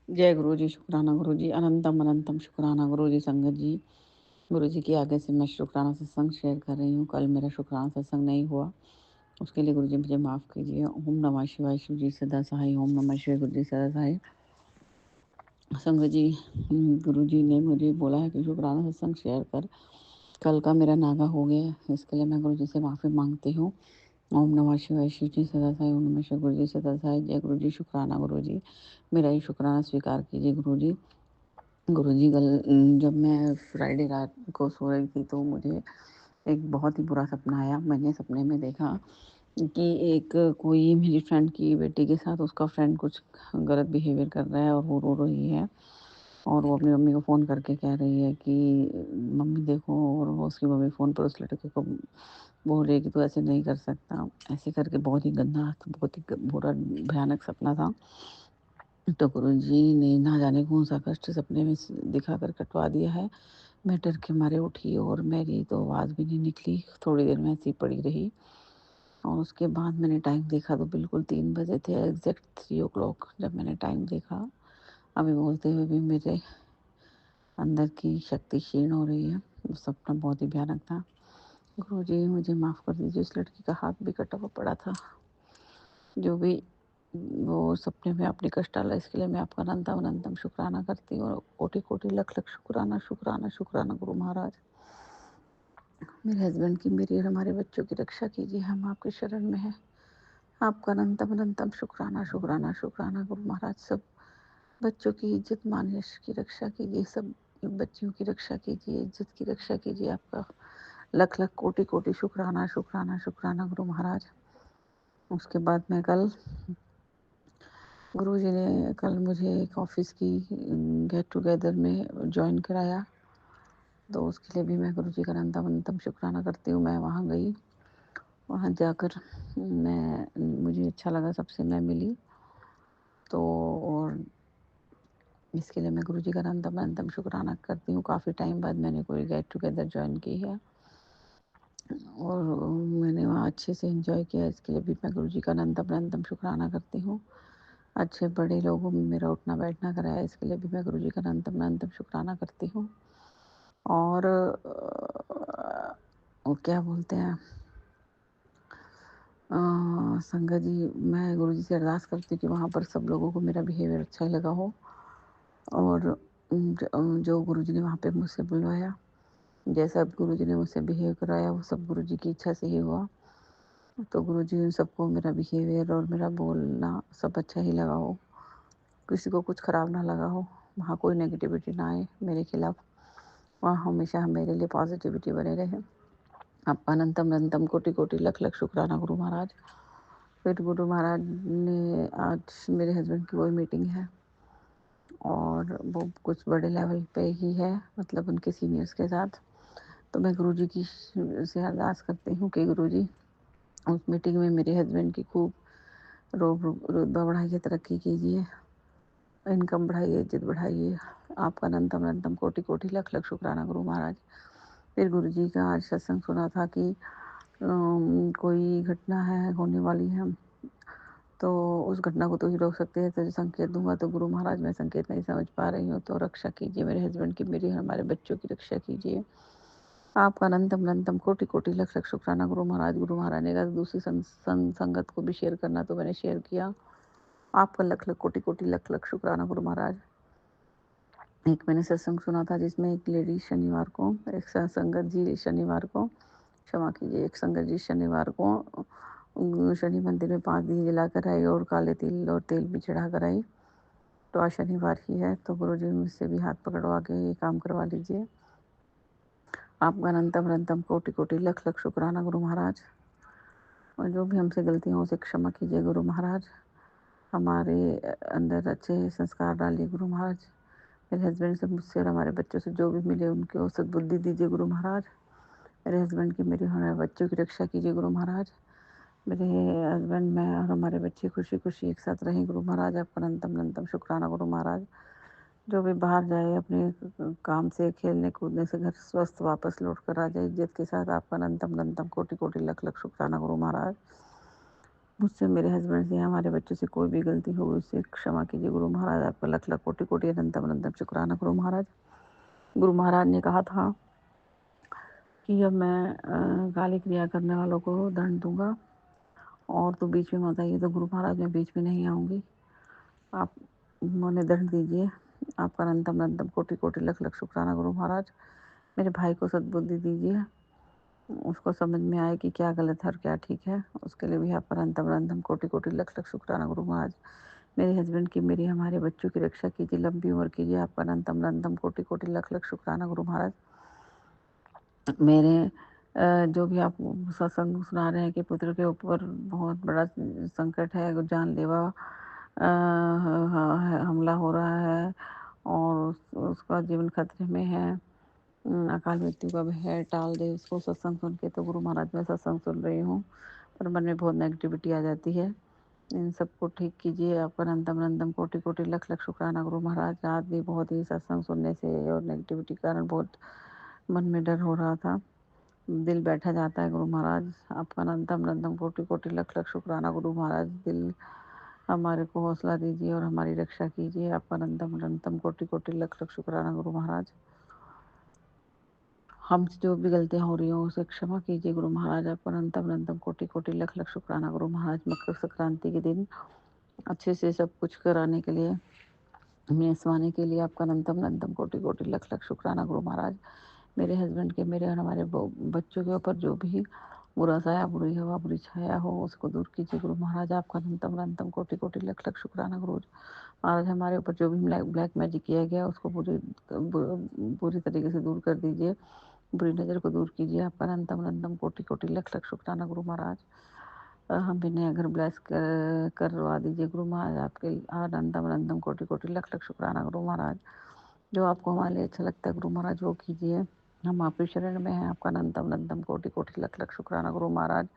जय गुरु जी, शुक्राना गुरु जी, अनंतम अनंतम शुक्राना गुरु जी, संगत जी। गुरु जी की आज्ञा से मैं शुक्राना सत्संग शेयर कर रही हूँ। कल मेरा शुक्राना सत्संग नहीं हुआ, उसके लिए गुरु जी मुझे माफ़ कीजिए। ओम नमः शिवाय, शिव जी सदा सहाय। ओम नमः शिवाय, गुरु जी सदा सहाय। संगत जी, गुरु जी ने मुझे बोला है कि शुक्राना सत्संग शेयर कर। कल का मेरा नागा हो गया, इसके लिए मैं गुरु जी से माफ़ी मांगती हूँ। ओम नमः शिवाय, शिव जी सदा सहाय। ओम नमः शिवाय, गुरु जी सदा सहाय। जय गुरु जी, शुक्राना गुरु जी, मेरा ही शुक्राना स्वीकार कीजिए गुरु जी। गुरुजी कल जब मैं फ्राइडे रात को सो रही थी तो मुझे एक बहुत ही बुरा सपना आया। मैंने सपने में देखा कि एक कोई मेरी फ्रेंड की बेटी के साथ उसका फ्रेंड कुछ गलत बिहेवियर कर रहा है और वो रो रही है और वो अपनी मम्मी को फ़ोन करके कह रही है कि मम्मी देखो, और वो उसकी मम्मी फ़ोन पर उस लड़के को बोल रही है कि तू ऐसे नहीं कर सकता। ऐसे करके बहुत ही गंदा, बहुत ही बुरा भयानक सपना था। तो गुरुजी ने ना जाने कौन-सा कष्ट सपने में दिखा कर कटवा दिया है। मैं डर के मारे उठी और मेरी तो आवाज़ भी नहीं निकली। थोड़ी देर मैं ऐसी ही पड़ी रही और उसके बाद मैंने टाइम देखा तो बिल्कुल 3 बजे थे, एग्ज़ैक्ट 3 ओ क्लॉक जब मैंने टाइम देखा। अभी बोलते हुए भी मेरे अंदर की शक्ति क्षीण हो रही है। वो सपना बहुत ही भयानक था। गुरुजी मुझे माफ़ कर दीजिए, उस लड़की का हाथ भी कटा हुआ पड़ा था। जो भी वो सपने में आपने कष्ट डाला, इसके लिए मैं आपका अनंतम अनंतम शुक्राना करती हूँ और कोटि-कोटि लख-लख शुक्राना, शुक्राना, शुक्राना गुरु महाराज। मेरे हस्बैंड की, मेरी और हमारे बच्चों की रक्षा कीजिए, हम आपके शरण में हैं। आपका अनंतम अनंतम शुक्राना, शुक्राना, शुक्राना गुरु महाराज। सब बच्चों की इज़्ज़त मान यश की रक्षा कीजिए, सब बच्चियों की रक्षा कीजिए, इज़्ज़त की रक्षा कीजिए। आपका लख-लख कोटि-कोटि शुक्राना, शुक्राना, शुक्राना गुरु महाराज। उसके बाद मैं कल गुरुजी ने कल मुझे एक ऑफ़िस की गेट टुगेदर में जॉइन कराया, तो उसके लिए भी मैं गुरुजी का अनंतम अनंतम शुक्राना करती हूँ। मैं वहाँ गई, वहाँ जाकर मुझे अच्छा लगा, सबसे मैं मिली। तो और इसके लिए मैं गुरुजी का अनंतम अनंतम शुक्राना करती हूँ। काफ़ी टाइम बाद मैंने कोई गेट टुगेदर जॉइन की है और मैंने वहाँ अच्छे से एंजॉय किया, इसके लिए भी मैं गुरुजी का अनंतम अनंतम शुक्राना करती हूँ। अच्छे बड़े लोगों में मेरा उठना बैठना कराया, इसके लिए भी मैं गुरुजी का अनंतम अनंतम शुक्राना करती हूँ। और वो क्या बोलते हैं, संगत जी, मैं गुरुजी से अरदास करती हूँ कि वहाँ पर सब लोगों को मेरा बिहेवियर अच्छा लगा हो और जो गुरुजी ने वहाँ पे मुझसे बुलवाया, जैसा गुरुजी ने मुझसे बिहेव कराया, वो सब गुरुजी की इच्छा से ही हुआ। तो गुरुजी उन सबको मेरा बिहेवियर और मेरा बोलना सब अच्छा ही लगा हो, किसी को कुछ ख़राब ना लगा हो, वहाँ कोई नेगेटिविटी ना आए मेरे खिलाफ़, वहाँ हमेशा मेरे लिए पॉज़िटिविटी बने रहे। आपका अनंतम अनंतम कोटि-कोटि लख-लख शुक्राना गुरु महाराज। फिर गुरु महाराज ने आज मेरे हस्बैंड की कोई मीटिंग है और वो कुछ बड़े लेवल पे ही है, मतलब उनके सीनियर्स के साथ। तो मैं गुरुजी की से अरदास करती हूँ कि गुरुजी उस मीटिंग में मेरे हस्बैंड की खूब रुतबा बढ़ाइए, तरक्की कीजिए, इनकम बढ़ाइए, इज़्ज़त बढ़ाइए। आपका अनंतम अनंतम कोटि-कोटि लख-लख शुक्राना गुरु महाराज। फिर गुरुजी का आज सत्संग सुना था कि कोई घटना है, होने वाली है, तो उस घटना को तू ही रोक सकते हैं, तुझे संकेत दूँगा। तो गुरु महाराज मैं संकेत नहीं समझ पा रही हूँ, तो रक्षा कीजिए मेरे हस्बैंड की, मेरी और हमारे बच्चों की रक्षा कीजिए। आपका अनंतम अनंतम कोटि-कोटि लख-लख शुक्राना गुरु महाराज। गुरु महाराज ने कहा दूसरी संगत को भी शेयर करना, तो मैंने शेयर किया। आपका लख-लख कोटि-कोटि लख-लख शुक्राना गुरु महाराज। एक मैंने सत्संग सुना था जिसमें एक लेडी शनिवार को, एक संगत जी शनिवार को, क्षमा कीजिए, एक संगत जी शनिवार को शनि मंदिर में 5 दिए जलाकर आई और काले तिल और तेल भी चढ़ा कर आई। तो आज शनिवार ही है, तो गुरुजी मुझसे भी हाथ पकड़वा के ये काम करवा लीजिए। आपका अनंतम अनंतम कोटि-कोटि लख-लख शुक्राना गुरु महाराज। और जो भी हमसे गलतियाँ हो उसे क्षमा कीजिए गुरु महाराज। हमारे अंदर अच्छे संस्कार डालिए गुरु महाराज। मेरे हस्बैंड से, मुझसे और हमारे बच्चों से जो भी मिले उनको सद्बुद्धि दीजिए गुरु महाराज। मेरे हस्बैंड की, मेरी और हमारे बच्चों की रक्षा कीजिए गुरु महाराज। मेरे हस्बैंड, मैं और हमारे बच्चे खुशी-खुशी एक साथ रहें गुरु महाराज। आपका अनंतम अनंतम शुक्राना गुरु महाराज। जो भी बाहर जाए अपने काम से, खेलने कूदने से, घर स्वस्थ वापस लौट कर आ जाए इज्जत के साथ। आपका अनंतम अनंतम कोटि-कोटि लख-लख शुक्राना गुरु महाराज। मुझसे, मेरे हस्बैंड से, हमारे बच्चों से कोई भी गलती हो उससे क्षमा कीजिए गुरु महाराज। आपका लख लख कोटि कोटि अनंतम अनंतम शुक्राना गुरु महाराज। गुरु महाराज ने कहा था कि अब मैं गाली क्रिया करने वालों को दंड दूंगा और तो बीच में मत आइए। तो गुरु महाराज मैं बीच में नहीं आऊँगी, आप उन्होंने दंड दीजिए। आपका अनंतम अनंतम कोटि कोटि लख लख शुक्राना गुरु महाराज। मेरे भाई को सद्बुद्धि दीजिए, उसको समझ में आए कि क्या गलत है और क्या ठीक है। उसके लिए भी आपका अनंतम अनंतम कोटि कोटि लख लख शुक्राना गुरु महाराज। मेरे हस्बैंड की, मेरी, हमारे बच्चों की रक्षा कीजिए, लंबी उम्र कीजिए। आपका अनंतम अनंतम कोटि कोटि लख लख शुक्राना गुरु महाराज। मेरे जो भी आप सत्संग सुना रहे हैं कि पुत्र के ऊपर बहुत बड़ा संकट है, जानलेवा हमला हो रहा है और उसका जीवन खतरे में है, अकाल मृत्यु का भय टाल दे उसको सत्संग सुन के। तो गुरु महाराज मैं सत्संग सुन रही हूँ पर मन में बहुत नेगेटिविटी आ जाती है, इन सबको ठीक कीजिए। आपका अनंतम अनंतम कोटि कोटि लख लख शुक्राना गुरु महाराज। आज भी बहुत ही सत्संग सुनने से और नेगेटिविटी के कारण बहुत मन में डर हो रहा था, दिल बैठा जाता है गुरु महाराज। आपका अनंतम अनंतम कोटि कोटि लख लख शुक्राना गुरु महाराज। दिल हमारे को हौसला दीजिए और हमारी रक्षा कीजिए। आपका अनंतम अनंतम कोटि कोटि लख लख शुक्राना गुरु महाराज। हमसे जो भी गलतियां हो रही हो उसे क्षमा कीजिए गुरु महाराज। आपका अनंतम अनंतम कोटि कोटि लख लख शुक्राना गुरु महाराज। मकर संक्रांति के दिन अच्छे से सब कुछ कराने के लिए, मेसवाने के लिए आपका अनंतम अनंतम कोटि कोटि लख लख शुक्राना गुरु महाराज। मेरे हस्बैंड के, मेरे और हमारे बच्चों के ऊपर जो भी बुरा साया, बुरी हवा, बुरी छाया हो उसको दूर कीजिए गुरु महाराज। आपका अनंतम अनंतम कोटि कोटि लख लख शुक्राना गुरु महाराज। हमारे ऊपर जो भी ब्लैक मैजिक किया गया उसको पूरी तरीके से दूर कर दीजिए, बुरी नज़र को दूर कीजिए। आपका अनंतम अनंतम कोटि कोटि लख लख शुक्राना गुरु महाराज। हम भी नया घर ब्लेस करवा दीजिए गुरु महाराज। आपके अनंतम अनंतम कोटि कोटि लख लख शुक्राना गुरु महाराज। जो आपको हमारे लिए अच्छा लगता है गुरु महाराज वो कीजिए, हम आपके शरण में हैं। आपका अनंतम अनंतम कोटि कोटि लख लख शुक्राना गुरु महाराज।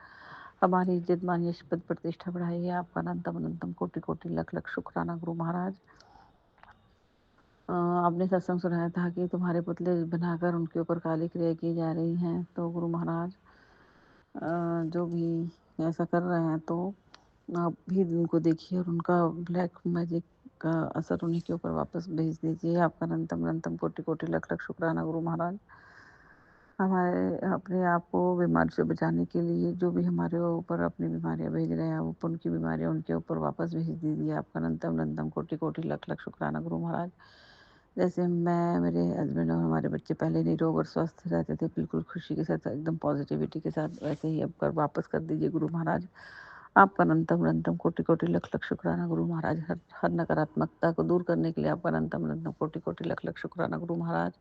हमारी इज्जत मानिए, पद प्रतिष्ठा बढ़ाइए। आपका अनंतम अनंतम कोटि कोटि लख लख शुक्राना गुरु महाराज। आपने सत्संग सुनाया था कि तुम्हारे पुतले बनाकर उनके ऊपर काली क्रिया की जा रही हैं। तो गुरु महाराज जो भी ऐसा कर रहे हैं तो आप भी उनको देखिए और उनका ब्लैक मैजिक का असर उन्हीं के ऊपर वापस भेज दीजिए। आपका अनंतम अनंतम कोटि कोटि लख लख शुक्राना गुरु महाराज। हमारे अपने आप को बीमारी से बचाने के लिए जो भी हमारे ऊपर अपनी बीमारियां भेज रहे हैं वो उनकी बीमारियां उनके ऊपर वापस भेज दीजिए। आपका अनंतम अनंतम कोटि कोटि लख लख शुक्राना गुरु महाराज। जैसे मैं, मेरे हस्बैंड और हमारे बच्चे पहले निरोग और स्वस्थ रहते थे, बिल्कुल खुशी के साथ, एकदम पॉजिटिविटी के साथ, वैसे ही अब कर वापस कर दीजिए गुरु महाराज। आपका अनंतम अनंतम कोटि कोटि लख लख शुक्राना गुरु महाराज। हर नकारात्मकता को दूर करने के लिए आपका अनंतम अनंतम कोटि कोटि लख लख शुक्राना गुरु महाराज।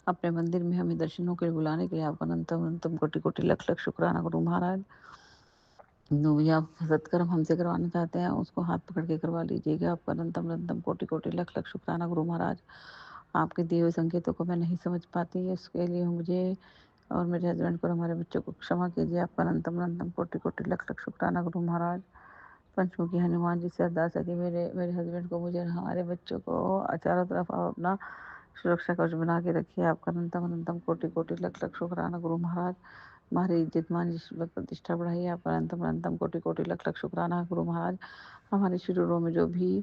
अपने मंदिर में हमें दर्शनों के लिए बुलाने के लिए आपका अनंतम अनंतम कोटि कोटि लख लख शुक्राना गुरु महाराज। जो भी आप सत्कर्म हमसे करवाना चाहते हैं उसको हाथ पकड़ के करवा लीजिएगा। आपका अनंतम अनंतम कोटि कोटि लख लख शुक्राना गुरु महाराज। आपके दिए हुए संकेतों को मैं नहीं समझ पाती, उसके लिए मुझे और मेरे हस्बैंड को और हमारे बच्चों को क्षमा कीजिए। आपका अनंतम अनंतम कोटि कोटि लख लख शुक्राना गुरु महाराज। पंचमुखी हनुमान जी से अरदास है कि मेरे मेरे हस्बैंड को, मुझे और हमारे बच्चों को चारों तरफ आप अपना सुरक्षा कवच बना के रखिए। आपका अनंतम अनंतम कोटि कोटि लख लख शुक्राना गुरु महाराज। हमारी इज्जत मान प्रतिष्ठा बढ़ाइए। आपका अनंतम अनंतम कोटि कोटि लख लख शुक्राना गुरु महाराज। हमारे शरीरों में जो भी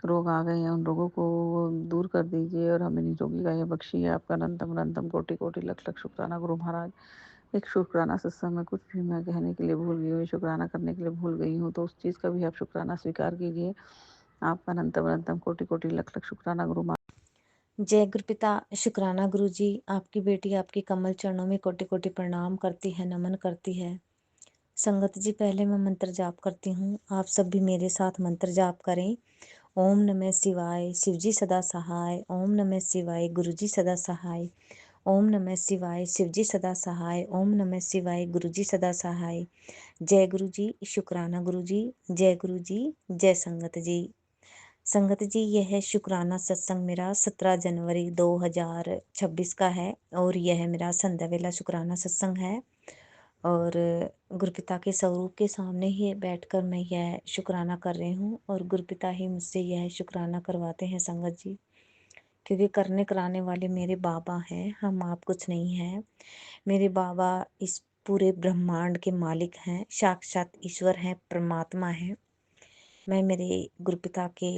रोग आ गए हैं उन रोगों को दूर कर दीजिए और हमें निरोगी काया बख्शिए। आपका अनंतम अनंतम कोटि कोटि लख लख शुक्राना गुरु महाराज। एक शुक्राना सत्संग में कुछ भी मैं कहने के लिए भूल गई हूँ, शुक्राना करने के लिए भूल गई हूँ, तो उस चीज़ का भी आप शुक्राना स्वीकार कीजिए। आपका अनंतम अनंतम कोटि कोटि लख लख शुक्राना गुरु महाराज। जय गुरुपिता। शुक्राना गुरु जी, आपकी बेटी आपके कमल चरणों में कोटि कोटि प्रणाम करती है, नमन करती है। संगत जी, पहले मैं मंत्र जाप करती हूँ, आप सब भी मेरे साथ मंत्र जाप करें। ओम नमः शिवाय, शिवजी सदा सहाय। ओम नमः शिवाय, गुरुजी सदा सहाय। ओम नमः शिवाय, शिवजी सदा सहाय। ओम नमः शिवाय, गुरुजी सदा सहाय। जय गुरु जी, शुक्राना गुरु जी। जय गुरु जी, जय संगत जी। संगत जी, यह शुक्राना सत्संग मेरा 17 जनवरी 2026 का है और यह मेरा संध्या वेला शुक्राना सत्संग है। और गुरुपिता के स्वरूप के सामने ही बैठकर मैं यह शुक्राना कर रही हूँ और गुरुपिता ही मुझसे यह शुक्राना करवाते हैं संगत जी, क्योंकि करने कराने वाले मेरे बाबा हैं, हम आप कुछ नहीं हैं। मेरे बाबा इस पूरे ब्रह्मांड के मालिक हैं, साक्षात ईश्वर हैं, परमात्मा हैं। मैं मेरे गुरुपिता के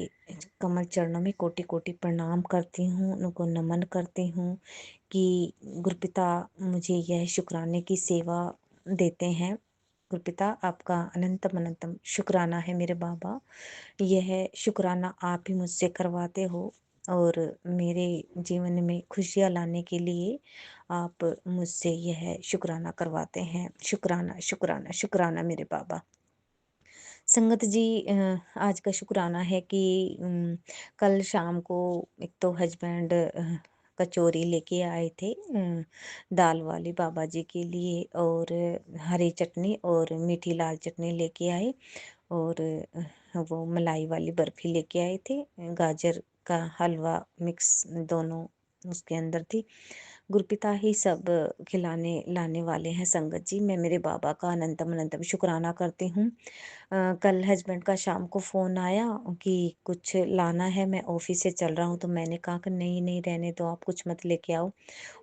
कमल चरणों में कोटि कोटि प्रणाम करती हूँ, उनको नमन करती हूँ कि गुरुपिता मुझे यह शुक्राने की सेवा देते हैं। गुरुपिता आपका अनंतम अनंतम शुक्राना है मेरे बाबा। यह शुक्राना आप ही मुझसे करवाते हो और मेरे जीवन में खुशियाँ लाने के लिए आप मुझसे यह शुक्राना करवाते हैं। शुक्राना शुक्राना शुक्राना मेरे बाबा। संगत जी, आज का शुक्राना है कि कल शाम को एक तो हस्बैंड कचौरी लेके आए थे, दाल वाली बाबा जी के लिए, और हरी चटनी और मीठी लाल चटनी लेके आए, और वो मलाई वाली बर्फी लेके आए थे, गाजर का हलवा मिक्स दोनों उसके अंदर थी। गुरुपिता ही सब खिलाने लाने वाले हैं संगत जी। मैं मेरे बाबा का अनंतम अनंतम शुक्राना करती हूँ। कल हस्बैंड का शाम को फ़ोन आया कि कुछ लाना है, मैं ऑफिस से चल रहा हूँ, तो मैंने कहा कि नहीं नहीं रहने दो, आप कुछ मत लेके आओ।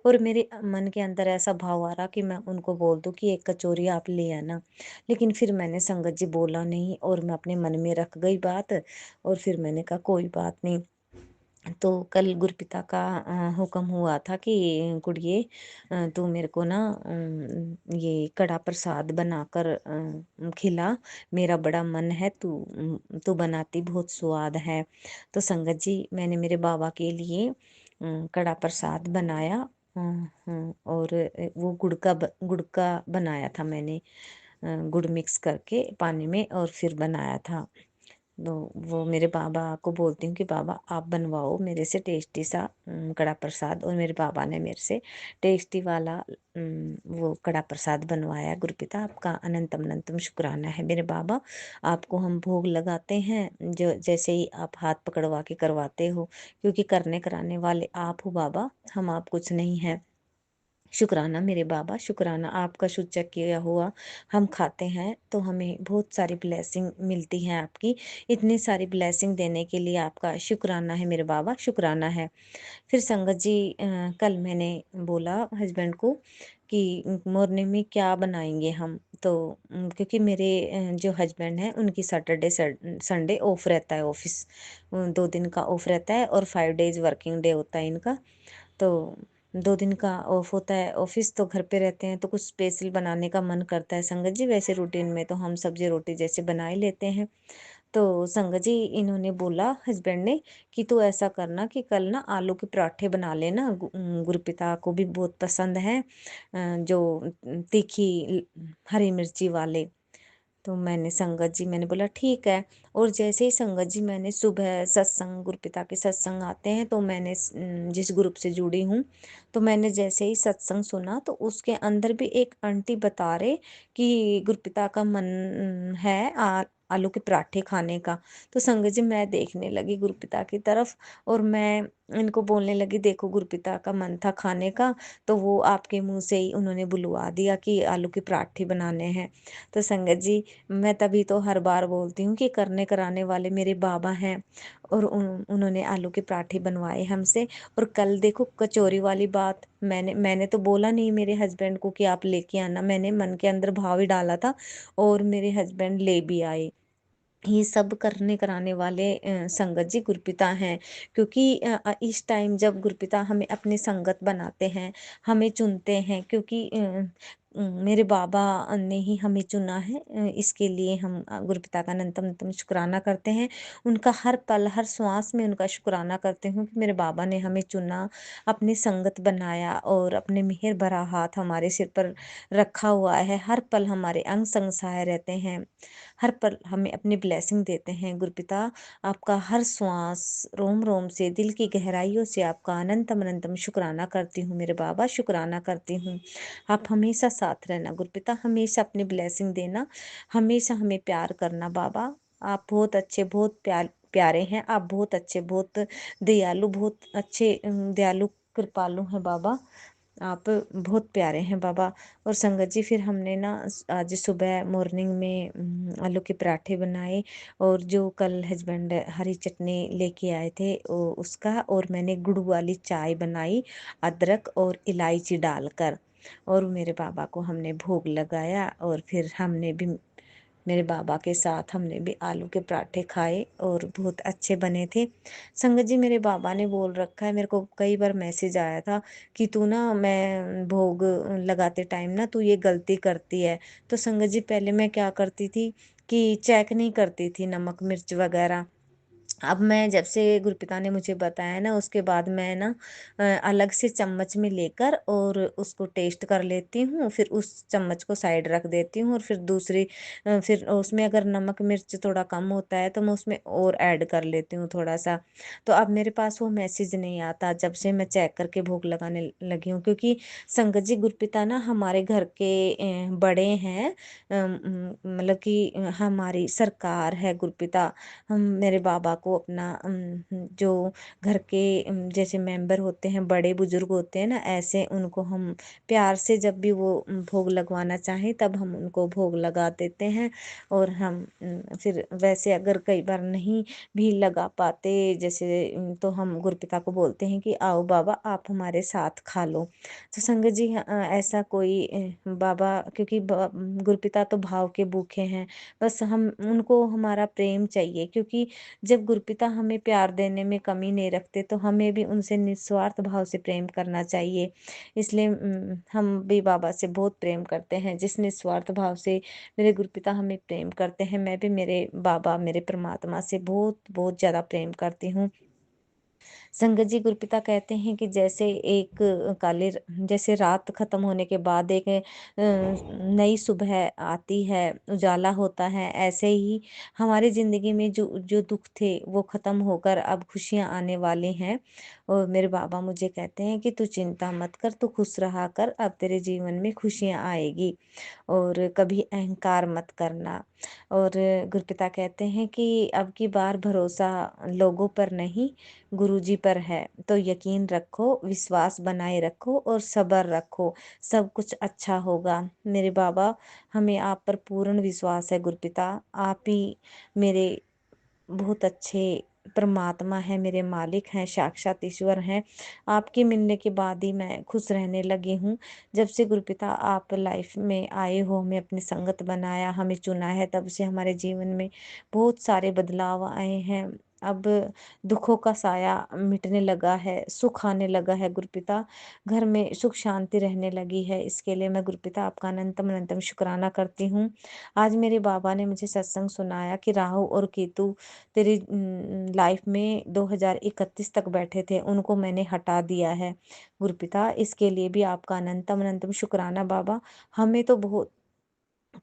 और मेरे मन के अंदर ऐसा भाव आ रहा कि मैं उनको बोल दूं कि एक कचौरी आप ले आना, लेकिन फिर मैंने संगत जी बोला नहीं और मैं अपने मन में रख गई बात, और फिर मैंने कहा कोई बात नहीं। तो कल गुरुपिता का हुक्म हुआ था कि कुड़िए, तू मेरे को ना ये कड़ा प्रसाद बनाकर खिला, मेरा बड़ा मन है, तू बनाती बहुत स्वाद है। तो संगत जी, मैंने मेरे बाबा के लिए कड़ा प्रसाद बनाया, और वो गुड़ का बनाया था मैंने, गुड़ मिक्स करके पानी में और फिर बनाया था। तो वो मेरे बाबा को बोलती हूँ कि बाबा आप बनवाओ मेरे से टेस्टी सा कड़ा प्रसाद, और मेरे बाबा ने मेरे से टेस्टी वाला वो कड़ा प्रसाद बनवाया। गुरुपिता आपका अनंतम अनंतम शुक्राना है मेरे बाबा। आपको हम भोग लगाते हैं, जो जैसे ही आप हाथ पकड़वा के करवाते हो, क्योंकि करने कराने वाले आप हो बाबा, हम आप कुछ नहीं है। शुक्राना मेरे बाबा, शुक्राना आपका सूचक किया हुआ हम खाते हैं तो हमें बहुत सारी ब्लेसिंग मिलती है आपकी। इतनी सारी ब्लेसिंग देने के लिए आपका शुक्राना है मेरे बाबा, शुक्राना है। फिर संगत जी, कल मैंने बोला हस्बैंड को कि मॉर्निंग में क्या बनाएंगे हम, तो क्योंकि मेरे जो हस्बैंड हैं उनकी सैटरडे संडे ऑफ रहता है, ऑफिस 2 दिन का ऑफ रहता है और 5 डेज वर्किंग डे होता है इनका। तो 2 दिन का ऑफ होता है ऑफिस, तो घर पे रहते हैं तो कुछ स्पेशल बनाने का मन करता है संगत जी। वैसे रूटीन में तो हम सब्जी रोटी जैसे बना ही लेते हैं। तो संगत जी, इन्होंने बोला हस्बैंड ने कि तू ऐसा करना कि कल ना आलू के पराठे बना लेना, गुरुपिता को भी बहुत पसंद है, जो तीखी हरी मिर्ची वाले। तो मैंने संगत जी, मैंने बोला ठीक है। और जैसे ही संगत जी, मैंने सुबह सत्संग, गुरुपिता के सत्संग आते हैं, तो मैंने जिस ग्रुप से जुड़ी हूँ, तो मैंने जैसे ही सत्संग सुना तो उसके अंदर भी एक आंटी बता रहे कि गुरुपिता का मन है आलू के पराठे खाने का। तो संगत जी, मैं देखने लगी गुरुपिता की तरफ और मैं इनको बोलने लगी, देखो गुरुपिता का मन था खाने का, तो वो आपके मुंह से ही उन्होंने बुलवा दिया कि आलू के पराठे बनाने हैं। तो संगत जी, मैं तभी तो हर बार बोलती हूँ कि करने कराने वाले मेरे बाबा हैं, और उन्होंने आलू के पराठे बनवाए हमसे। और कल देखो कचौरी वाली बात, मैंने तो बोला नहीं मेरे हस्बैंड को कि आप लेके आना, मैंने मन के अंदर भाव ही डाला था और मेरे हस्बैंड ले भी आए। ये सब करने कराने वाले संगत जी गुरुपिता हैं, क्योंकि इस टाइम जब गुरुपिता हमें अपनी संगत बनाते हैं, हमें चुनते हैं, क्योंकि मेरे बाबा ने ही हमें चुना है, इसके लिए हम गुरुपिता का अनंतम अनंतम शुक्राना करते हैं। उनका हर पल हर श्वास में उनका शुक्राना करते हूँ कि मेरे बाबा ने हमें चुना, अपनी संगत बनाया और अपने मेहर भरा हाथ हमारे सिर पर रखा हुआ है, हर पल हमारे अंग संग सहाय रहते हैं, हर पल हमें अपनी ब्लेसिंग देते हैं। गुरुपिता आपका हर श्वास, रोम रोम से, दिल की गहराइयों से आपका अनंतम अनंतम शुक्राना करती हूँ मेरे बाबा, शुक्राना करती हूँ। आप हमेशा साथ रहना गुरुपिता, हमेशा अपनी ब्लेसिंग देना, हमेशा हमें प्यार करना बाबा। आप बहुत अच्छे, बहुत प्यारे हैं, आप बहुत अच्छे, बहुत दयालु, बहुत अच्छे, दयालु कृपालु हैं बाबा, आप बहुत प्यारे हैं बाबा। और संगत जी, फिर हमने ना आज सुबह मॉर्निंग में आलू के पराठे बनाए, और जो कल हस्बैंड हरी चटनी लेके आए थे उसका, और मैंने गुड़ वाली चाय बनाई, अदरक और इलायची डालकर। और मेरे बाबा को हमने भोग लगाया और फिर हमने भी मेरे बाबा के साथ हमने भी आलू के पराठे खाए और बहुत अच्छे बने थे। संगत जी, मेरे बाबा ने बोल रखा है, मेरे को कई बार मैसेज आया था कि तू ना, मैं भोग लगाते टाइम ना तू ये गलती करती है। तो संगत जी, पहले मैं क्या करती थी कि चेक नहीं करती थी नमक मिर्च वगैरह। अब मैं जब से गुरपिता ने मुझे बताया ना, उसके बाद मैं ना अलग से चम्मच में लेकर और उसको टेस्ट कर लेती हूँ, फिर उस चम्मच को साइड रख देती हूँ और फिर दूसरी फिर उसमें अगर नमक मिर्च थोड़ा कम होता है तो मैं उसमें और ऐड कर लेती हूँ थोड़ा सा। तो अब मेरे पास वो मैसेज नहीं आता जब से मैं चेक करके भोग लगाने लगी हूँ, क्योंकि संगत जी, गुरपिता ना हमारे घर के बड़े हैं। मतलब कि हमारी सरकार है गुरपिता। हम मेरे बाबा को अपना जो घर के जैसे मेंबर होते हैं, बड़े बुजुर्ग होते हैं ना, ऐसे उनको हम प्यार से जब भी वो भोग लगवाना चाहें तब हम उनको भोग लगा देते हैं। और हम फिर वैसे अगर कई बार नहीं भी लगा पाते जैसे तो हम गुरपिता को बोलते हैं कि आओ बाबा, आप हमारे साथ खा लो। तो संगत जी, ऐसा कोई बाबा, क्योंकि गुरपिता तो भाव के भूखे हैं। बस हम उनको हमारा प्रेम चाहिए, क्योंकि जब गुरपिता हमें प्यार देने में कमी नहीं रखते तो हमें भी उनसे निस्वार्थ भाव से प्रेम करना चाहिए। इसलिए हम भी बाबा से बहुत प्रेम करते हैं, जिस निस्वार्थ भाव से मेरे गुरपिता हमें प्रेम करते हैं, मैं भी मेरे बाबा, मेरे परमात्मा से बहुत बहुत ज्यादा प्रेम करती हूँ। संगत जी, गुरपिता कहते हैं कि जैसे एक जैसे रात खत्म होने के बाद एक नई सुबह आती है, उजाला होता है, ऐसे ही हमारी जिंदगी में जो जो दुख थे वो खत्म होकर अब खुशियां आने वाली हैं। और मेरे बाबा मुझे कहते हैं कि तू चिंता मत कर, तू खुश रहा कर, अब तेरे जीवन में खुशियां आएगी और कभी अहंकार मत करना। और गुरपिता कहते हैं कि अब की बार भरोसा लोगों पर नहीं, गुरुजी पर है, तो यकीन रखो, विश्वास बनाए रखो और सब्र रखो, सब कुछ अच्छा होगा। मेरे बाबा, हमें आप पर पूर्ण विश्वास है गुरपिता। आप ही मेरे बहुत अच्छे परमात्मा है, मेरे मालिक हैं, साक्षात ईश्वर हैं। आपके मिलने के बाद ही मैं खुश रहने लगी हूँ। जब से गुरुपिता आप लाइफ में आए हो, हमें अपनी संगत बनाया, हमें चुना है, तब से हमारे जीवन में बहुत सारे बदलाव आए हैं। अब दुखों का साया मिटने लगा है, सुख आने लगा है गुरुपिता। घर में सुख शांति रहने लगी है। इसके लिए मैं गुरुपिता आपका अनंतम अनंतम शुक्राना करती हूँ। आज मेरे बाबा ने मुझे सत्संग सुनाया कि राहु और केतु तेरी लाइफ में 2031 तक बैठे थे, उनको मैंने हटा दिया है गुरुपिता। इसके लिए भी आपका अनंतम अनंतम शुक्राना बाबा। हमें तो बहुत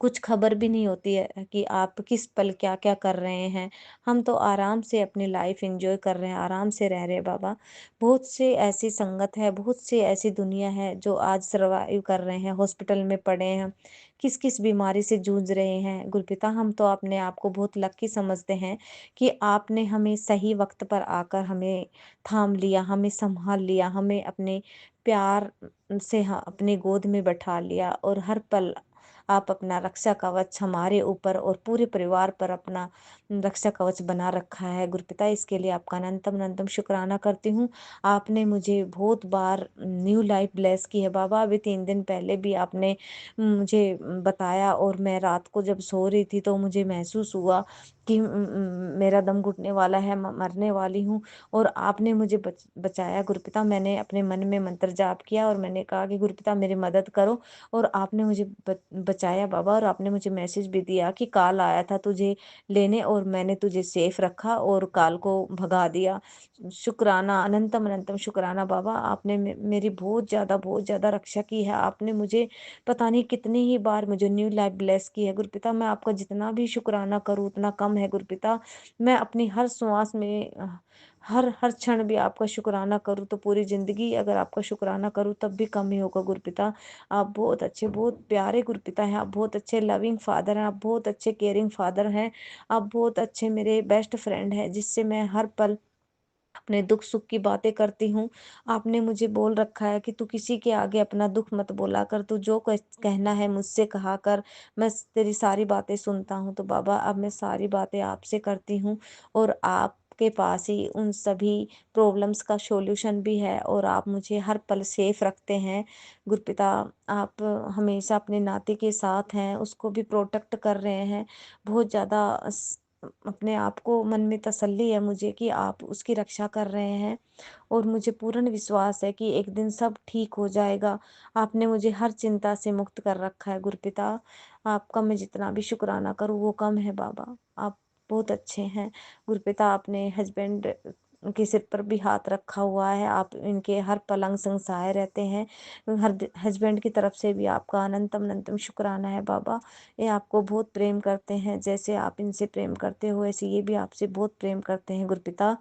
कुछ खबर भी नहीं होती है कि आप किस पल क्या क्या कर रहे हैं। हम तो आराम से अपनी लाइफ एंजॉय कर रहे हैं, आराम से रह रहे हैं बाबा। बहुत से ऐसी संगत है, बहुत से ऐसी दुनिया है जो आज सरवाइव कर रहे हैं, हॉस्पिटल में पड़े हैं, किस किस बीमारी से जूझ रहे हैं गुरपिता। हम तो अपने आप को बहुत लकी समझते हैं कि आपने हमें सही वक्त पर आकर हमें थाम लिया, हमें संभाल लिया, हमें अपने प्यार से अपने गोद में बैठा लिया और हर पल आप अपना रक्षा कवच हमारे ऊपर और पूरे परिवार पर अपना रक्षा कवच बना रखा है गुरुपिता। इसके लिए आपका अनंतम अनंतम शुक्राना करती हूँ। आपने मुझे बहुत बार न्यू लाइफ ब्लेस की है बाबा। अभी 3 दिन पहले भी आपने मुझे बताया और मैं रात को जब सो रही थी तो मुझे महसूस हुआ कि मेरा दम घुटने वाला है, मरने वाली हूँ। और आपने मुझे बचाया गुरुपिता। मैंने अपने मन में मंत्र जाप किया और मैंने कहा कि गुरुपिता मेरी मदद करो, और आपने मुझे बचाया बाबा। और आपने मुझे मैसेज भी दिया कि काल आया था तुझे लेने और मैंने तुझे सेफ रखा और काल को भगा दिया। शुक्राना, अनंतम अनंतम शुक्राना बाबा। आपने मेरी बहुत ज्यादा रक्षा की है। आपने मुझे पता नहीं कितनी ही बार मुझे न्यू लाइफ ब्लेस की है गुरुपिता। मैं आपका जितना भी शुक्राना करूँ उतना कम है गुरुपिता। मैं अपनी हर श्वास में हर हर क्षण भी आपका शुक्राना करूँ तो पूरी जिंदगी अगर आपका शुक्राना करूँ तब भी कम ही होगा गुरुपिता। आप बहुत अच्छे, बहुत प्यारे गुरुपिता हैं। आप बहुत अच्छे लविंग फादर हैं। आप बहुत अच्छे केयरिंग फादर हैं। आप बहुत अच्छे मेरे बेस्ट फ्रेंड हैं, जिससे मैं हर पल अपने दुख सुख की बातें करती हूँ। आपने मुझे बोल रखा है कि तू किसी के आगे अपना दुख मत बोला कर, तू जो कहना है मुझसे कहा कर, मैं तेरी सारी बातें सुनता हूँ। तो बाबा अब मैं सारी बातें आपसे करती हूँ और आप आपके पास ही उन सभी प्रॉब्लम्स का सॉल्यूशन भी है और आप मुझे हर पल सेफ रखते हैं। गुरुपिता, आप हमेशा अपने नाती के साथ हैं, उसको भी प्रोटेक्ट कर रहे हैं। बहुत ज़्यादा अपने आप को मन में तसल्ली है मुझे कि आप उसकी रक्षा कर रहे हैं और मुझे पूर्ण विश्वास है कि एक दिन सब ठीक हो जाएगा। आपने मुझे हर चिंता से मुक्त कर रखा है गुरुपिता। आपका मैं जितना भी शुक्राना करूँ वो कम है बाबा। आप बहुत अच्छे हैं। गुरुपिता, अपने हस्बैंड के सिर पर भी हाथ रखा हुआ है। आप इनके हर पल अंग संग सहाय रहते हैं। हर हस्बैंड की तरफ से भी आपका अनंतम अनंतम शुक्राना है बाबा। ये आपको बहुत प्रेम करते हैं। जैसे आप इनसे प्रेम करते हो ऐसे ये भी आपसे बहुत प्रेम करते हैं गुरुपिता।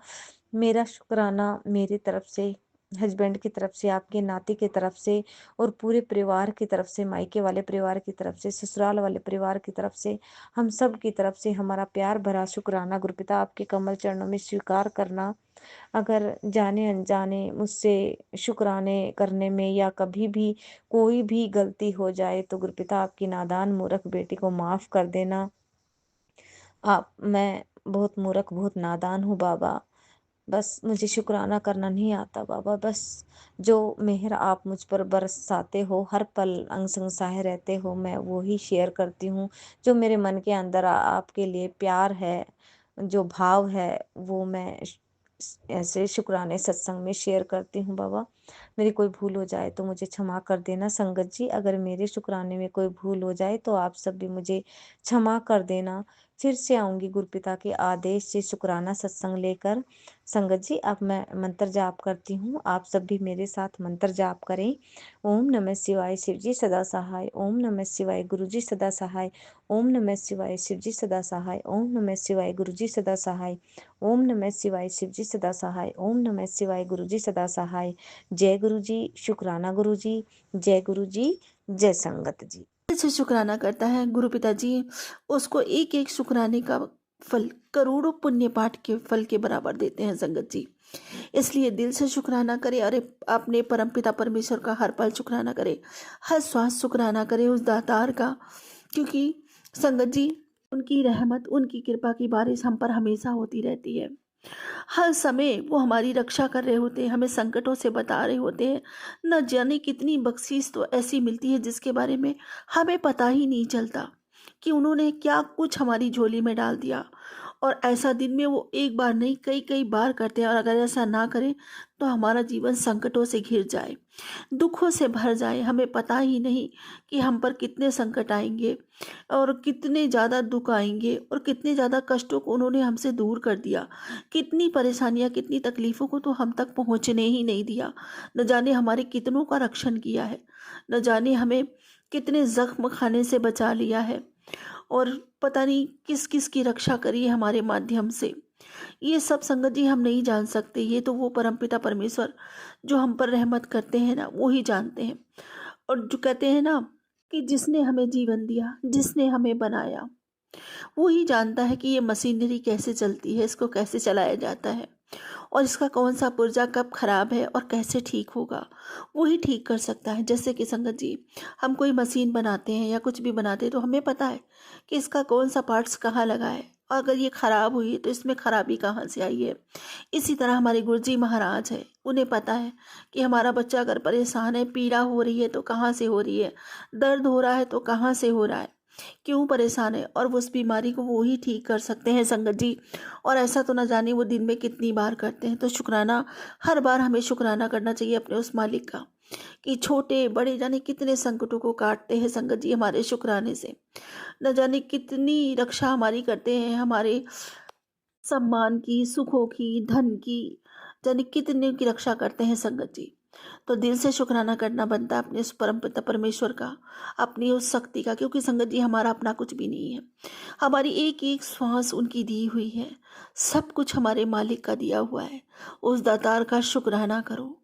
मेरा शुक्राना मेरी तरफ से, हस्बैंड की तरफ से, आपके नाती की तरफ से और पूरे परिवार की तरफ से, मायके वाले परिवार की तरफ से, ससुराल वाले परिवार की तरफ से, हम सब की तरफ से हमारा प्यार भरा शुक्राना गुरुपिता आपके कमल चरणों में स्वीकार करना। अगर जाने अनजाने मुझसे शुक्राने करने में या कभी भी कोई भी गलती हो जाए तो गुरुपिता आपकी नादान मूर्ख बेटी को माफ कर देना। आप मैं बहुत मूर्ख, बहुत नादान हूँ बाबा। बस मुझे शुक्राना करना नहीं आता बाबा। बस जो मेहर आप मुझ पर बरसाते हो, हर पल अंग संग सहाय रहते हो, मैं वो ही शेयर करती हूँ। जो मेरे मन के अंदर आपके लिए प्यार है, जो भाव है, वो मैं ऐसे शुक्राने सत्संग में शेयर करती हूँ बाबा। मेरी कोई भूल हो जाए तो मुझे क्षमा कर देना संगत जी। अगर मेरे शुक्राने में कोई भूल हो जाए तो आप सब भी मुझे क्षमा कर देना। फिर से आऊंगी गुरुपिता के आदेश से शुक्राना सत्संग लेकर। संगत जी, अब मैं मंत्र जाप करती हूँ, आप सब भी मेरे साथ मंत्र जाप करें। ओम नमः शिवाय, शिव जी सदा सहाय। ओम नमः शिवाय, गुरु जी सदा सहाय। ओम नमः शिवाय, शिव जी सदा सहाय। ओम नमः शिवाय, गुरु जी सदा सहाय। ओम नमः शिवाय, शिव जी सदा सहाय। ओम नमः शिवाय, गुरु जी सदा सहाय। जय गुरु जी, शुक्राना गुरु जी। जय गुरु जी, जय संगत जी। से शुक्राना करता है गुरु पिताजी, उसको एक एक शुक्राने का फल करोड़ों पुण्य पाठ के फल के बराबर देते हैं संगत जी। इसलिए दिल से शुक्राना करे और अपने परम पिता परमेश्वर का हर पल शुक्राना करे, हर श्वास शुक्राना करे उस दातार का। क्योंकि संगत जी, उनकी रहमत, उनकी कृपा की बारिश हम पर हमेशा होती रहती है। हर समय वो हमारी रक्षा कर रहे होते हैं, हमें संकटों से बता रहे होते हैं। न जाने कितनी बख्शीश तो ऐसी मिलती है जिसके बारे में हमें पता ही नहीं चलता कि उन्होंने क्या कुछ हमारी झोली में डाल दिया। और ऐसा दिन में वो एक बार नहीं कई कई बार करते हैं, और अगर ऐसा ना करें तो हमारा जीवन संकटों से घिर जाए, दुखों से भर जाए। हमें पता ही नहीं कि हम पर कितने संकट आएंगे और कितने ज़्यादा दुख आएंगे और कितने ज़्यादा कष्टों को उन्होंने हमसे दूर कर दिया। कितनी परेशानियां, कितनी तकलीफ़ों को तो हम तक पहुंचने ही नहीं दिया। न जाने हमारे कितनों का रक्षण किया है, न जाने हमें कितने जख्म खाने से बचा लिया है, और पता नहीं किस किस की रक्षा करी है हमारे माध्यम से। ये सब संगत जी हम नहीं जान सकते, ये तो वो परमपिता परमेश्वर जो हम पर रहमत करते हैं ना, वो ही जानते हैं। और जो कहते हैं ना कि जिसने हमें जीवन दिया, जिसने हमें बनाया, वो ही जानता है कि ये मशीनरी कैसे चलती है, इसको कैसे चलाया जाता है, और इसका कौन सा पुर्जा कब खराब है और कैसे ठीक होगा, वो ही ठीक कर सकता है। जैसे कि संगत जी, हम कोई मशीन बनाते हैं या कुछ भी बनाते हैं तो हमें पता है कि इसका कौन सा पार्ट्स कहाँ लगा है, और अगर ये खराब हुई है तो इसमें खराबी कहाँ से आई है। इसी तरह हमारे गुरुजी महाराज है, उन्हें पता है कि हमारा बच्चा अगर परेशान है, पीड़ा हो रही है तो कहाँ से हो रही है, दर्द हो रहा है तो कहाँ से हो रहा है, क्यों परेशान है, और वो उस बीमारी को वो ही ठीक कर सकते हैं संगत जी। और ऐसा तो ना जाने वो दिन में कितनी बार करते हैं। तो शुक्राना, हर बार हमें शुक्राना करना चाहिए अपने उस मालिक का, कि छोटे बड़े जाने कितने संकटों को काटते हैं संगत जी हमारे शुक्राने से। न जाने कितनी रक्षा हमारी करते हैं, हमारे सम्मान की, सुखों की, धन की, जाने कितने की रक्षा करते हैं संगत जी। तो दिल से शुक्राना करना बनता है अपने उस परम पिता परमेश्वर का, अपनी उस शक्ति का, क्योंकि संगत जी हमारा अपना कुछ भी नहीं है। हमारी एक एक श्वास उनकी दी हुई है, सब कुछ हमारे मालिक का दिया हुआ है। उस दातार का शुक्राना करो,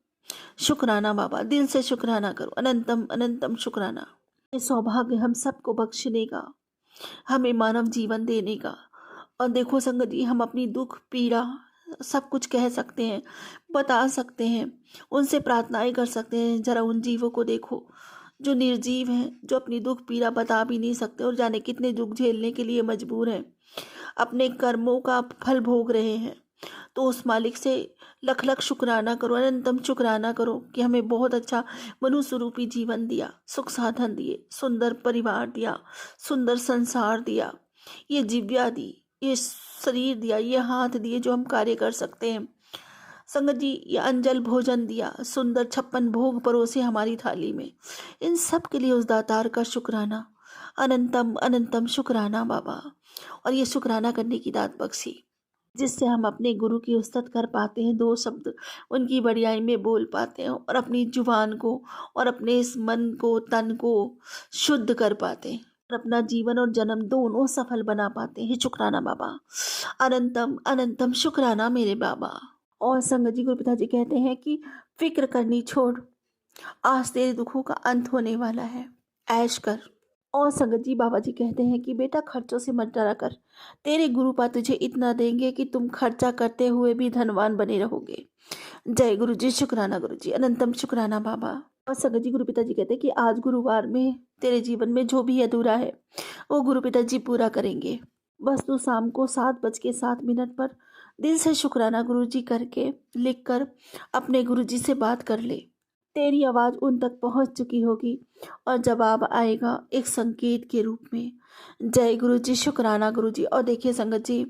शुक्राना बाबा, दिल से शुक्राना करो, अनंतम अनंतम शुक्राना। ये सौभाग्य हम सबको बख्शने का, हमें मानव जीवन देने का। और देखो संगत जी, हम अपनी दुख पीड़ा सब कुछ कह सकते हैं, बता सकते हैं, उनसे प्रार्थनाएं कर सकते हैं। जरा उन जीवों को देखो जो निर्जीव हैं, जो अपनी दुख पीड़ा बता भी नहीं सकते और जाने कितने दुख झेलने के लिए मजबूर हैं, अपने कर्मों का फल भोग रहे हैं। तो उस मालिक से लख लख शुक्राना करो, अनंतम शुक्राना करो कि हमें बहुत अच्छा मनुष्य रूपी जीवन दिया, सुख साधन दिए, सुंदर परिवार दिया, सुंदर संसार दिया, ये जिव्या दी, ये शरीर दिया, ये हाथ दिए जो हम कार्य कर सकते हैं। संगत जी, ये अंजल भोजन दिया, सुंदर 56 भोग परोसे हमारी थाली में। इन सब के लिए उस दातार का शुक्राना, अनंतम अनंतम शुक्राना बाबा। और ये शुक्राना करने की दात बख्शी जिससे हम अपने गुरु की उस्तत कर पाते हैं, 2 शब्द उनकी बढ़ियाई में बोल पाते हैं और अपनी जुबान को और अपने इस मन को, तन को शुद्ध कर पाते हैं और अपना जीवन और जन्म दोनों सफल बना पाते हैं। शुक्राना बाबा, अनंतम अनंतम शुक्राना मेरे बाबा। और संगत जी, गुरु पिताजी कहते हैं कि फिक्र करनी छोड़, आज तेरे दुखों का अंत होने वाला है, ऐश कर। और संगत जी, बाबा जी कहते हैं कि बेटा खर्चों से मत डरा कर, तेरे गुरुपा तुझे इतना देंगे कि तुम खर्चा करते हुए भी धनवान बने रहोगे। जय गुरु जी, शुक्राना गुरु जी, अनंतम शुक्राना बाबा। और संगत जी, गुरु पिताजी कहते हैं कि आज गुरुवार में तेरे जीवन में जो भी अधूरा है वो गुरु पिताजी पूरा करेंगे। बस तू शाम को 7:07 पर दिल से शुक्राना गुरु जी करके लिख कर अपने गुरु जी से बात कर ले। तेरी आवाज़ उन तक पहुंच चुकी होगी और जवाब आएगा एक संकेत के रूप में। जय गुरु जी, शुक्राना गुरु जी। और देखिए संगत जी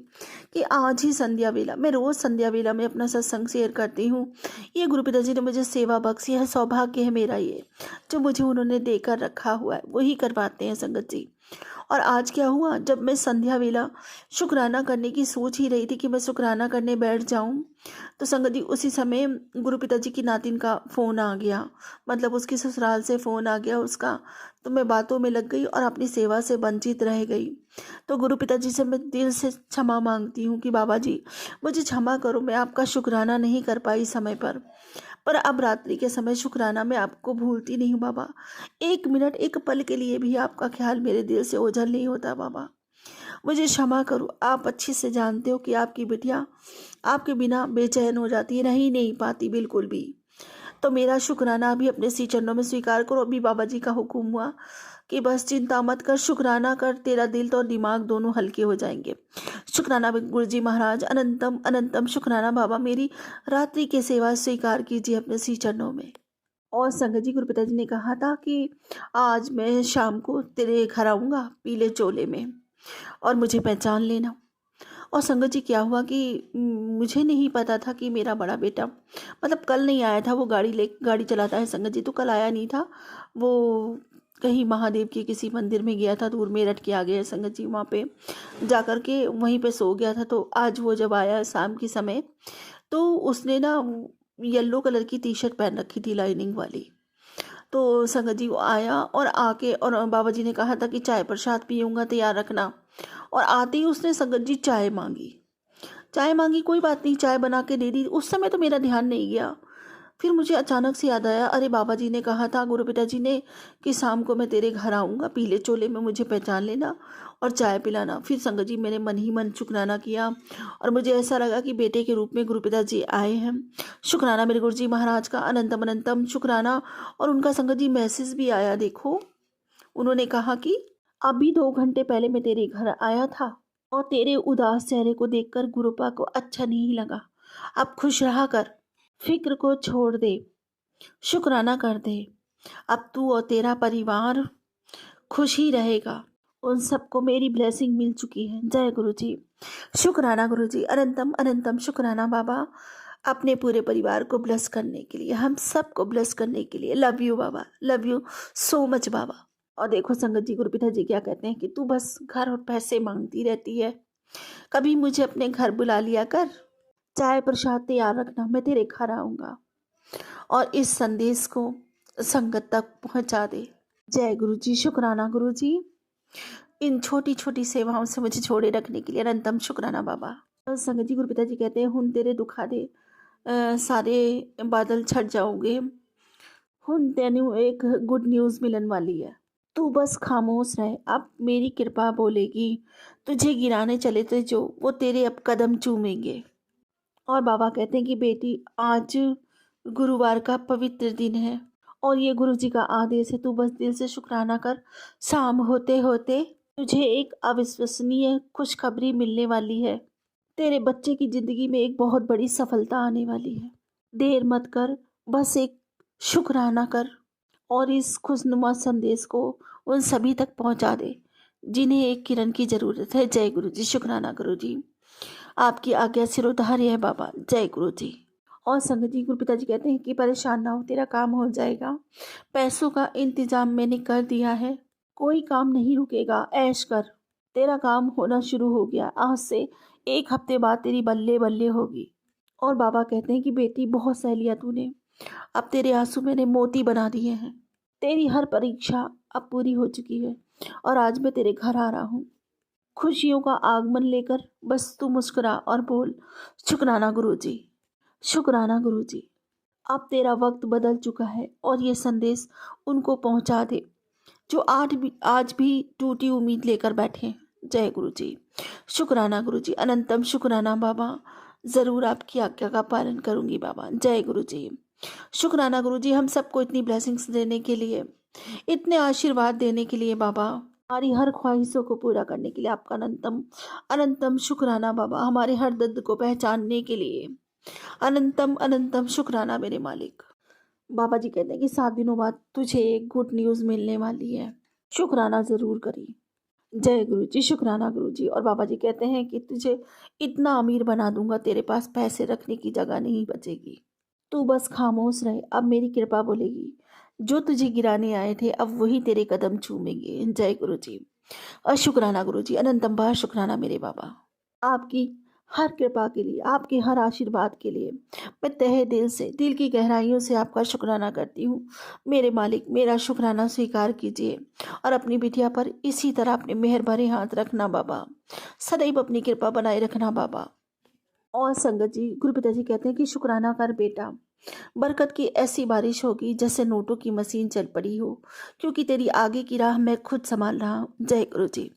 कि आज ही संध्या वेला, मैं रोज़ संध्या वेला में अपना सत्संग शेयर करती हूँ। ये गुरु पिताजी ने मुझे सेवा बख्शी है, सौभाग्य है मेरा ये, जो मुझे उन्होंने देकर रखा हुआ है वही करवाते हैं संगत जी। और आज क्या हुआ, जब मैं संध्या वेला शुक्राना करने की सोच ही रही थी कि मैं शुक्राना करने बैठ जाऊं, तो संगत जी उसी समय गुरु पिताजी की नातिन का फ़ोन आ गया, मतलब उसकी ससुराल से फ़ोन आ गया उसका। तो मैं बातों में लग गई और अपनी सेवा से वंचित रह गई। तो गुरु पिताजी से मैं दिल से क्षमा मांगती हूँ कि बाबा जी मुझे क्षमा करो, मैं आपका शुक्राना नहीं कर पाई समय पर अब रात्रि के समय शुक्राना मैं आपको भूलती नहीं हूँ बाबा। 1 मिनट, 1 पल के लिए भी आपका ख्याल मेरे दिल से ओझल नहीं होता बाबा। मुझे क्षमा करो, आप अच्छे से जानते हो कि आपकी बिटिया आपके बिना बेचैन हो जाती है, रह ही नहीं पाती बिल्कुल भी। तो मेरा शुक्राना अभी अपने श्री चरणों में स्वीकार करो। अभी बाबा जी का हुक्म हुआ कि बस चिंता मत कर, शुक्राना कर, तेरा दिल तो दिमाग दोनों हल्के हो जाएंगे। शुक्राना गुरु जी महाराज, अनंतम अनंतम शुक्राना बाबा। मेरी रात्रि की सेवा स्वीकार कीजिए अपने श्री चरणों में। और संगत जी, गुरु पिताजी ने कहा था कि आज मैं शाम को तेरे घर आऊँगा पीले चोले में और मुझे पहचान लेना। और संगत जी क्या हुआ कि मुझे नहीं पता था कि मेरा बड़ा बेटा, मतलब कल नहीं आया था, वो गाड़ी चलाता है संगत जी, तो कल आया नहीं था। वो कहीं महादेव के किसी मंदिर में गया था, दूर मेरठ के आगे है संगत जी, वहाँ पे जा कर के वहीं पे सो गया था। तो आज वो जब आया शाम के समय, तो उसने ना येलो कलर की टी शर्ट पहन रखी थी लाइनिंग वाली। तो संगत जी वो आया और आके, और बाबा जी ने कहा था कि चाय प्रसाद पीऊँगा, तैयार रखना। और आते ही उसने संगत जी चाय मांगी, कोई बात नहीं, चाय बना के दे दी। उस समय तो मेरा ध्यान नहीं गया। फिर मुझे अचानक से याद आया, अरे बाबा जी ने कहा था गुरु पिताजी ने कि शाम को मैं तेरे घर आऊँगा, पीले चोले में मुझे पहचान लेना और चाय पिलाना। फिर संगत जी मैंने मन ही मन शुक्राना किया और मुझे ऐसा लगा कि बेटे के रूप में गुरु पिताजी आए हैं। शुक्राना मेरे गुरु जी महाराज का, अनंतम अनंतम शुक्राना। और उनका संगत जी मैसेज भी आया, देखो उन्होंने कहा कि अभी 2 घंटे पहले मैं तेरे घर आया था और तेरे उदास चेहरे को देखकर गुरुपा को अच्छा नहीं लगा। अब खुश रहा कर, फिक्र को छोड़ दे, शुक्राना कर दे। अब तू और तेरा परिवार खुश ही रहेगा। उन सबको मेरी ब्लेसिंग मिल चुकी है। जय गुरु जी, शुक्राना गुरु जी, अनंतम अनंतम शुक्राना बाबा, अपने पूरे परिवार को ब्लेस करने के लिए, हम सबको ब्लेस करने के लिए। Love you Baba, love you so much Baba. और देखो संगत जी, गुरु पिताजी क्या कहते हैं कि तू बस घर और पैसे मांगती रहती है, कभी मुझे अपने घर बुला लिया कर, चाय प्रसाद तैयार रखना, मैं तेरे घर आऊँगा और इस संदेश को संगत तक पहुँचा दे। जय गुरु जी, शुक्राना गुरु जी, इन छोटी छोटी सेवाओं से मुझे छोड़े रखने के लिए अनंतम शुक्राना बाबा। संगत जी, गुरु पिताजी कहते हैं हुन तेरे दुखा दे सारे बादल छट जाओगे, हुन तेनू एक गुड न्यूज़ मिलन वाली है, तू बस खामोश रहे, अब मेरी कृपा बोलेगी, तुझे गिराने चले थे जो वो तेरे अब कदम चूमेंगे। और बाबा कहते हैं कि बेटी आज गुरुवार का पवित्र दिन है और ये गुरु जी का आदेश है, तू बस दिल से शुक्राना कर। शाम होते होते तुझे एक अविश्वसनीय खुशखबरी मिलने वाली है। तेरे बच्चे की ज़िंदगी में एक बहुत बड़ी सफलता आने वाली है। देर मत कर, बस एक शुक्राना कर और इस खुशनुमा संदेश को उन सभी तक पहुंचा दे जिन्हें एक किरण की ज़रूरत है। जय गुरु जी। शुक्राना गुरु जी। आपकी आज्ञा सिरोधार्य है बाबा। जय गुरु जी। और संगत जी, गुरु पिताजी कहते हैं कि परेशान ना हो, तेरा काम हो जाएगा। पैसों का इंतजाम मैंने कर दिया है, कोई काम नहीं रुकेगा, ऐश कर। तेरा काम होना शुरू हो गया, आज से 1 हफ्ते बाद तेरी बल्ले बल्ले होगी। और बाबा कहते हैं कि बेटी बहुत सह लिया तूने, अब तेरे आंसू मैंने मोती बना दिए हैं। तेरी हर परीक्षा अब पूरी हो चुकी है और आज मैं तेरे घर आ रहा हूँ खुशियों का आगमन लेकर। बस तू मुस्कुरा और बोल, शुक्राना गुरु जी, शुक्राना गुरु जी। अब तेरा वक्त बदल चुका है और ये संदेश उनको पहुंचा दे जो आज भी टूटी उम्मीद लेकर बैठे हैं। जय गुरु जी। शुक्राना गुरु जी। अनंतम शुक्राना बाबा, ज़रूर आपकी आज्ञा का पालन करूंगी बाबा। जय गुरु जी। शुक्राना गुरु जी, हम सबको इतनी ब्लेसिंग्स देने के लिए, इतने आशीर्वाद देने के लिए बाबा, हमारी हर ख्वाहिशों को पूरा करने के लिए आपका अनंतम अनंतम शुक्राना बाबा। हमारे हर दर्द को पहचानने के लिए अनंतम अनंतम शुक्राना मेरे मालिक। बाबा जी कहते हैं कि 7 दिनों बाद तुझे एक गुड न्यूज़ मिलने वाली है, शुक्राना ज़रूर करी। जय गुरु जी। शुक्राना गुरु जी। और बाबा जी कहते हैं कि तुझे इतना अमीर बना दूंगा, तेरे पास पैसे रखने की जगह नहीं बचेगी। तू बस खामोश रहे, अब मेरी कृपा बोलेगी। जो तुझे गिराने आए थे अब वही तेरे कदम चूमेंगे। जय गुरु जी। और शुक्राना गुरु जी। अनंतम बार शुक्राना मेरे बाबा, आपकी हर कृपा के लिए, आपके हर आशीर्वाद के लिए मैं तहे दिल से, दिल की गहराइयों से आपका शुक्राना करती हूँ। मेरे मालिक, मेरा शुक्राना स्वीकार कीजिए और अपनी बिटिया पर इसी तरह अपने मेहर भरे हाथ रखना बाबा, सदैव अपनी कृपा बनाए रखना बाबा। और संगत जी, गुरु पिताजी कहते हैं कि शुक्राना कर बेटा, बरकत की ऐसी बारिश होगी जैसे नोटों की मशीन चल पड़ी हो, क्योंकि तेरी आगे की राह मैं खुद संभाल रहा हूँ। जय गुरु जी।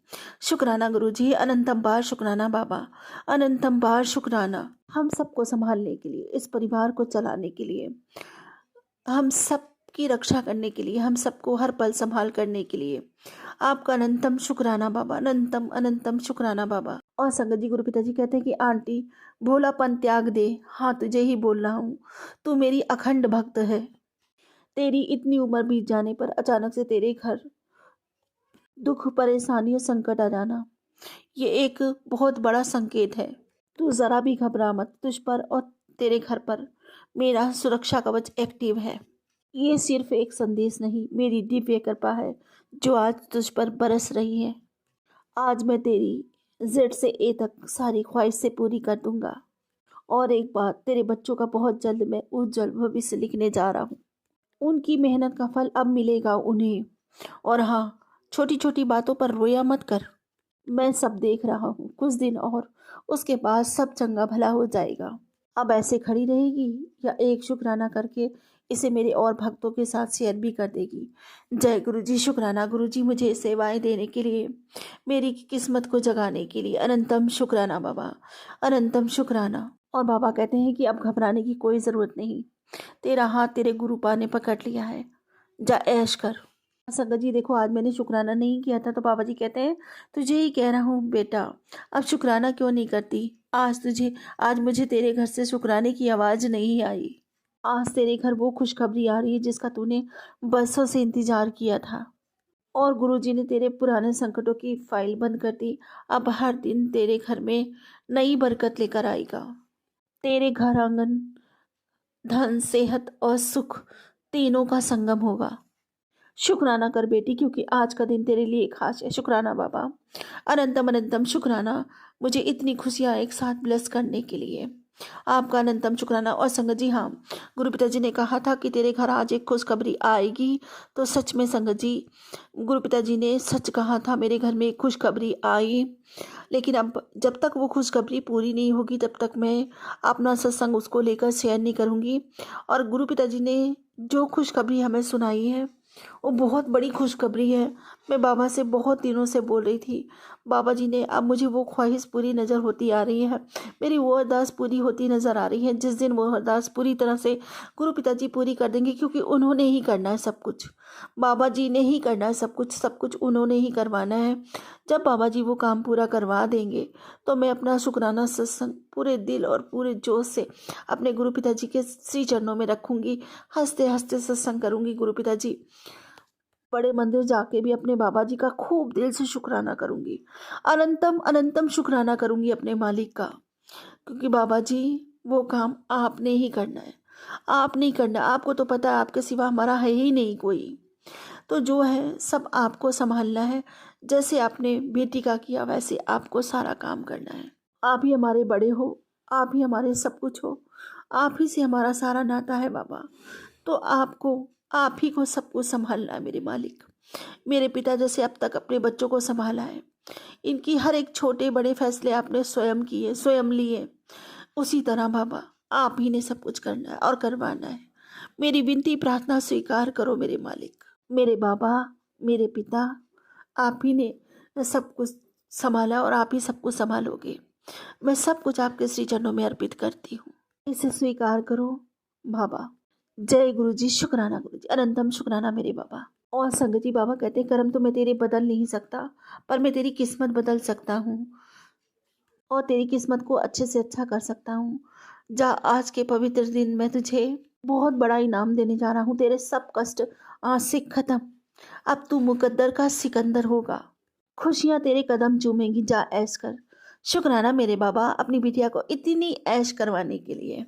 शुक्राना गुरु जी। अनंतम बार शुक्राना बाबा, अनंतम बार शुक्राना। हम सबको संभालने के लिए, इस परिवार को चलाने के लिए, हम सब की रक्षा करने के लिए, हम सबको हर पल संभाल करने के लिए आपका अनंतम शुक्राना बाबा, अनंतम अनंतम शुक्राना बाबा। और संगत जी, गुरु पिताजी कहते हैं कि आंटी, भोलापन त्याग दे, हाँ तुझे ही बोल रहा हूँ, तू मेरी अखंड भक्त है। तेरी इतनी उम्र बीत जाने पर अचानक से तेरे घर दुख, परेशानी और संकट आ जाना, ये एक बहुत बड़ा संकेत है। तू ज़रा भी घबरा मत, तुझ पर और तेरे घर पर मेरा सुरक्षा कवच एक्टिव है। ये सिर्फ एक संदेश नहीं, मेरी दिव्य कृपा है जो आज तुझ पर बरस रही है। आज मैं तेरी जेड से ए तक सारी ख्वाहिश से पूरी कर दूंगा। और एक बात, तेरे बच्चों का बहुत जल्द मैं उज्जवल भविष्य लिखने जा रहा हूँ। उनकी मेहनत का फल अब मिलेगा उन्हें। और हाँ, छोटी छोटी बातों पर रोया मत कर, मैं सब देख रहा हूँ। कुछ दिन और, उसके बाद सब चंगा भला हो जाएगा। अब ऐसे खड़ी रहेगी या एक शुक्राना करके इसे मेरे और भक्तों के साथ शेयर भी कर देगी। जय गुरु जी। शुक्राना गुरु जी, मुझे सेवाएं देने के लिए, मेरी किस्मत को जगाने के लिए अनंतम शुक्राना बाबा, अनंतम शुक्राना। और बाबा कहते हैं कि अब घबराने की कोई ज़रूरत नहीं, तेरा हाथ तेरे गुरु पा ने पकड़ लिया है, जा ऐश कर। संगत जी देखो, आज मैंने शुक्राना नहीं किया था तो बाबा जी कहते हैं तुझे ही कह रहा हूँ बेटा, अब शुक्राना क्यों नहीं करती। आज मुझे तेरे घर से शुक्राने की आवाज़ नहीं आई। आज तेरे घर वो खुशखबरी आ रही है जिसका तूने बरसों से इंतजार किया था। और गुरुजी ने तेरे पुराने संकटों की फाइल बंद कर दी। अब हर दिन तेरे घर में नई बरकत लेकर आएगा। तेरे घर आंगन धन, सेहत और सुख तीनों का संगम होगा। शुक्राना कर बेटी, क्योंकि आज का दिन तेरे लिए खास है। शुक्राना बाबा, अनंतम अनंतम शुक्राना, मुझे इतनी खुशियाँ एक साथ ब्लेस करने के लिए आपका अनंतम शुक्राना। और संगत जी, हाँ, गुरु पिताजी ने कहा था कि तेरे घर आज एक खुशखबरी आएगी, तो सच में संगत जी, गुरु पिताजी ने सच कहा था, मेरे घर में एक खुशखबरी आई। लेकिन अब जब तक वो खुशखबरी पूरी नहीं होगी तब तक मैं अपना सत्संग उसको लेकर शेयर नहीं करूँगी। और गुरु पिताजी ने जो खुशखबरी हमें सुनाई है वो बहुत बड़ी खुशखबरी है। मैं बाबा से बहुत दिनों से बोल रही थी, बाबा जी ने अब मुझे वो ख्वाहिश पूरी नज़र होती आ रही है, मेरी वो अरदास पूरी होती नज़र आ रही है। जिस दिन वो अरदास पूरी तरह से गुरु पिताजी पूरी कर देंगे, क्योंकि उन्होंने ही करना है सब कुछ, बाबा जी ने ही करना है सब कुछ, सब कुछ उन्होंने ही करवाना है। जब बाबा जी वो काम पूरा करवा देंगे तो मैं अपना शुक्राना सत्संग पूरे दिल और पूरे जोश से अपने गुरु पिताजी के श्री चरणों में रखूँगी, हँसते हँसते सत्संग करूँगी। गुरु पिताजी बड़े मंदिर जाके भी अपने बाबा जी का खूब दिल से शुक्राना करूँगी, अनंतम अनंतम शुक्राना करूँगी अपने मालिक का, क्योंकि बाबा जी वो काम आपने ही करना है, आपने ही करना है। आपको तो पता है आपके सिवा हमारा है ही नहीं कोई, तो जो है सब आपको संभालना है। जैसे आपने बेटी का किया वैसे आपको सारा काम करना है। आप ही हमारे बड़े हो, आप ही हमारे सब कुछ हो, आप ही से हमारा सारा नाता है बाबा। तो आपको, आप ही को सब कुछ संभालना है मेरे मालिक। मेरे पिता जैसे अब तक अपने बच्चों को संभाला है, इनकी हर एक छोटे बड़े फैसले आपने स्वयं किए, स्वयं लिए, उसी तरह बाबा आप ही ने सब कुछ करना है और करवाना है। मेरी विनती प्रार्थना स्वीकार करो मेरे मालिक, मेरे बाबा, मेरे पिता, आप ही ने सब कुछ संभाला और आप ही सब कुछ संभालोगे। मैं सब कुछ आपके श्री चरणों में अर्पित करती हूँ, इसे स्वीकार करो बाबा। जय गुरु जी, शुक्राना गुरु जी, अनंतम शुक्राना मेरे बाबा। और संगत जी, बाबा कहते हैं कर्म तो मैं तेरे बदल नहीं सकता, पर मैं तेरी किस्मत बदल सकता हूँ और तेरी किस्मत को अच्छे से अच्छा कर सकता हूँ। जा, आज के पवित्र दिन मैं तुझे बहुत बड़ा इनाम देने जा रहा हूँ। तेरे सब कष्ट आज से खत्म, अब तू मुकद्दर का सिकंदर होगा। खुशियाँ तेरे कदम चूमेंगी, जा ऐश कर। शुक्राना मेरे बाबा अपनी बिटिया को इतनी ऐश करवाने के लिए।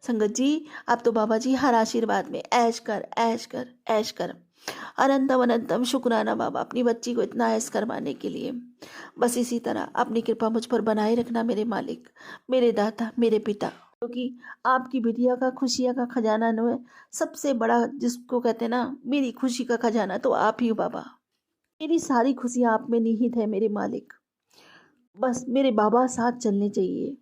संगत जी, अब तो बाबा जी हर आशीर्वाद में ऐश कर, ऐश कर, ऐश कर। अनंतम अनंतम शुक्राना बाबा अपनी बच्ची को इतना ऐश करवाने के लिए। बस इसी तरह अपनी कृपा मुझ पर बनाए रखना मेरे मालिक, मेरे दाता, मेरे पिता, क्योंकि आपकी बिटिया का खुशियाँ का खजाना न है, सबसे बड़ा जिसको कहते हैं ना, मेरी खुशी का खजाना तो आप ही हो बाबा। मेरी सारी खुशियाँ आप में निहित है मेरे मालिक। बस मेरे बाबा साथ चलने चाहिए,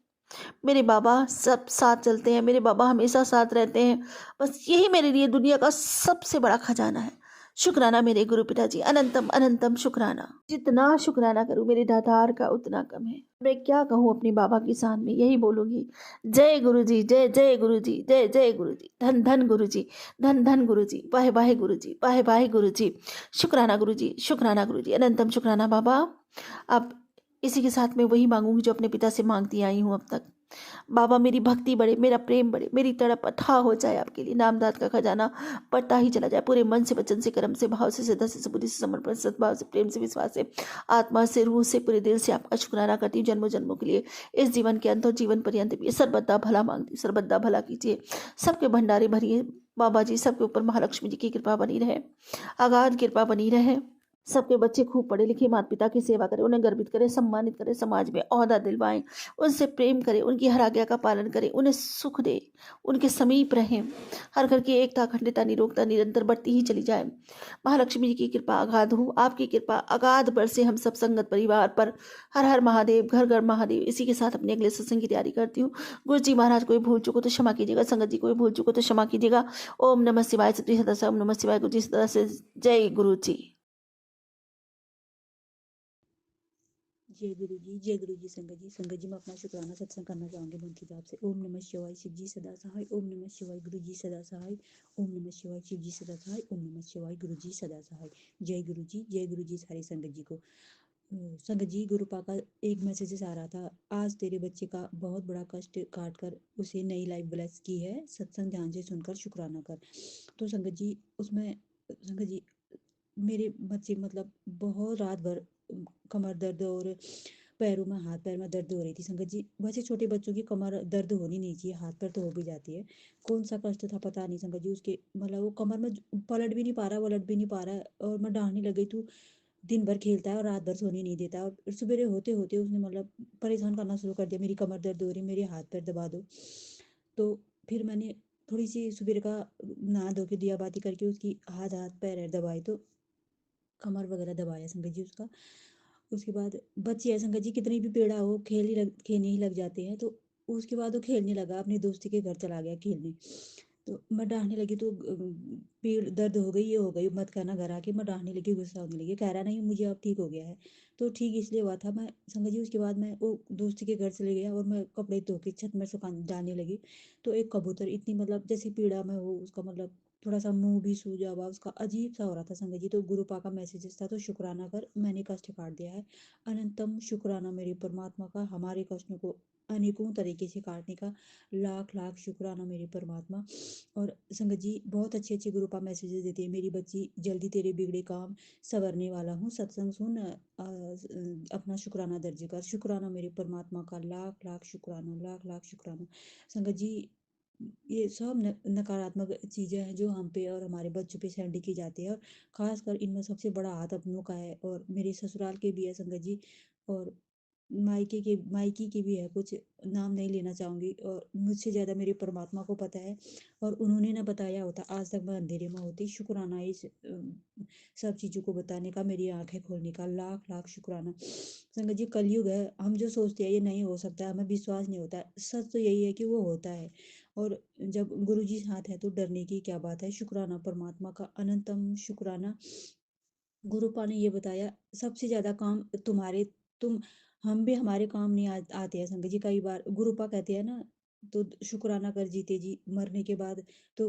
मेरे बाबा सब साथ चलते हैं, मेरे बाबा हमेशा साथ रहते हैं। बस यही मेरे लिए दुनिया का सबसे बड़ा खजाना है। शुक्राना मेरे गुरु पिताजी, अनंतम अनंतम शुक्राना। जितना शुक्राना करूं मेरे दातार का उतना कम है। मैं क्या कहूँ अपने बाबा की शान में, यही बोलूंगी, जय गुरु जी, जय जय गुरु जी, जय जय गुरु जी, धन धन गुरु जी, धन धन गुरु जी, वाहे वाहे गुरु जी, वाहे वाहे गुरु जी। शुक्राना गुरु जी, शुक्राना गुरु जी, अनंतम शुक्राना बाबा। अब इसी के साथ मैं वही मांगूंगी जो अपने पिता से मांगती आई हूँ अब तक। बाबा मेरी भक्ति बढ़े, मेरा प्रेम बढ़े, मेरी तड़प अथाह हो जाए आपके लिए, नामदाद का खजाना बढ़ता ही चला जाए। पूरे मन से, वचन से, कर्म से, भाव से, श्रद्धा से, बुद्धि से, समर्पण से, सद्भाव से, प्रेम से, विश्वास से, आत्मा से, रूह से, पूरे दिल से आपका शुक्राना करती हूँ जन्मों जन्मों के लिए। इस जीवन के अंत और जीवन पर्यंत भी सर्वदा भला मांगती हूँ, सर्वदा भला कीजिए, सबके भंडारे भरिए बाबा जी, सबके ऊपर महालक्ष्मी जी की कृपा बनी रहे, अगाध कृपा बनी रहे। सबके बच्चे खूब पढ़े लिखे, माता पिता की सेवा करें, उन्हें गर्वित करें, सम्मानित करें, समाज में ओहदा दिलवाएं, उनसे प्रेम करें, उनकी हर आज्ञा का पालन करें, उन्हें सुख दे, उनके समीप रहें। हर घर की एकता, अखंडता, निरोगता निरंतर बढ़ती ही चली जाए। महालक्ष्मी जी की कृपा अगाध हो, आपकी कृपा अगाध बरसे हम सब संगत परिवार पर। हर हर महादेव, घर घर महादेव। इसी के साथ अपने अगले सत्संग की तैयारी करती हूँ। गुरु जी महाराज कोई भूल चुको तो क्षमा कीजिएगा, संगत जी कोई भूल चुको तो क्षमा कीजिएगा। ओम नमः शिवाय, सत्य सदा से ओम नमः शिवाय। गुरु जी सदा से जय गुरु जी। जय गुरु जी, संगत जी मैं अपना शुक्राना सत्संग करना चाहूंगी मंत्र जाप से। ओम नमः शिवाय, शिव जी सदा सहाय। ओम नमः शिवाय, गुरु जी सदा सहाय। ओम नमः शिवाय, शिव जी सदा सहाय। ओम नमः शिवाय, गुरु जी सदा सहाय। जय गुरु जी, जय गुरु जी सारी संगत जी को। संगत जी, गुरुपा का एक मैसेज आ रहा था, आज तेरे बच्चे का बहुत बड़ा कष्ट काट कर उसे नई लाइफ ब्लेस की है, सत्संग ध्यान से सुनकर शुक्राना कर। तो संगत जी उसमें, संगत जी मेरे बच्चे मतलब बहुत रात भर कमर दर्द और पैरों में, हाथ पैर में दर्द हो रही थी। संगत जी वैसे छोटे बच्चों की कमर दर्द होनी नहीं चाहिए, हाथ पैर तो हो भी जाती है, कौन सा कष्ट था पता नहीं संगत जी उसके, मतलब वो कमर में पलट भी नहीं पा रहा, वलट भी नहीं पा रहा है। और मैं डांटने लगी तो दिन भर खेलता है और रात भर सोने नहीं देता है। और सवेरे होते होते उसने मतलब परेशान करना शुरू कर दिया, मेरी कमर दर्द हो रही, मेरे हाथ पैर दबा दो। तो फिर मैंने थोड़ी सी सुबह का नहा धो के दिया बाती करके उसकी हाथ हाथ पैर दबाए, तो कमर वगैरह दबाया संगत जी उसका। उसके बाद बच्चे है संगत जी, कितनी भी पेड़ा हो खेलने ही लग जाते हैं। तो उसके बाद वो खेलने लगा, अपने दोस्ती के घर चला गया खेलने। तो मैं डाँटने लगी तो पीठ दर्द हो गई, ये हो गई, मत करना घर आके। मैं डाँटने लगी, गुस्सा होने लगी। कह रहा नहीं मुझे अब ठीक हो गया है। तो ठीक इसलिए हुआ था। मैं संगत जी उसके बाद मैं वो दोस्त के घर चले गया और मैं कपड़े धो के छत में सुखा डालने लगी। तो एक कबूतर इतनी मतलब जैसी पीड़ा में हो उसका मतलब थोड़ा-सा मुँह भी सूजा हुआ, उसका अजीब-सा हो रहा था संगत जी। तो गुरुपा का मैसेजेस था, तो शुक्राना कर मैंने कष्ट काट दिया है। अनंतम शुक्राना मेरे परमात्मा का हमारे कष्टों को अनेकों तरीके से काटने का। लाख-लाख शुक्राना मेरे परमात्मा। और संगत जी बहुत अच्छे-अच्छे गुरुपा मैसेजेस देते हैं। मेरी बच्ची जल्दी तेरे बिगड़े काम सँवरने वाला हूँ। सत्संग सुन अपना शुक्राना दर्ज कर। शुक्राना मेरे परमात्मा का लाख-लाख शुक्राना, लाख-लाख शुक्राना। संगत जी ये सब नकारात्मक चीज़ें हैं जो हम पे और हमारे बच्चों पे सेंड की जाती है और ख़ासकर इनमें सबसे बड़ा हाथ अपनों का है और मेरे ससुराल के भी है संगत जी। और मायके के भी है कुछ, नाम नहीं लेना चाहूँगी और मुझसे ज़्यादा मेरे परमात्मा को पता है और उन्होंने ना बताया होता आज तक मैं अंधेरे में होती। शुक्राना इस सब चीज़ों को बताने का, मेरी आँखें खोलने का। लाख-लाख शुक्राना। संगत जी कलयुग है, हम जो सोचते हैं ये नहीं हो सकता, हमें विश्वास नहीं होता है। सच तो यही है कि वो होता है और जब गुरुजी साथ है तो डरने की क्या बात है। शुक्राना परमात्मा का अनंतम शुक्राना। गुरुपा ने ये बताया सबसे ज़्यादा काम तुम्हारे तुम हम भी हमारे काम नहीं आते हैं संगत जी। कई बार गुरुपा कहते हैं ना, तो शुक्राना कर जीते जी मरने के बाद तो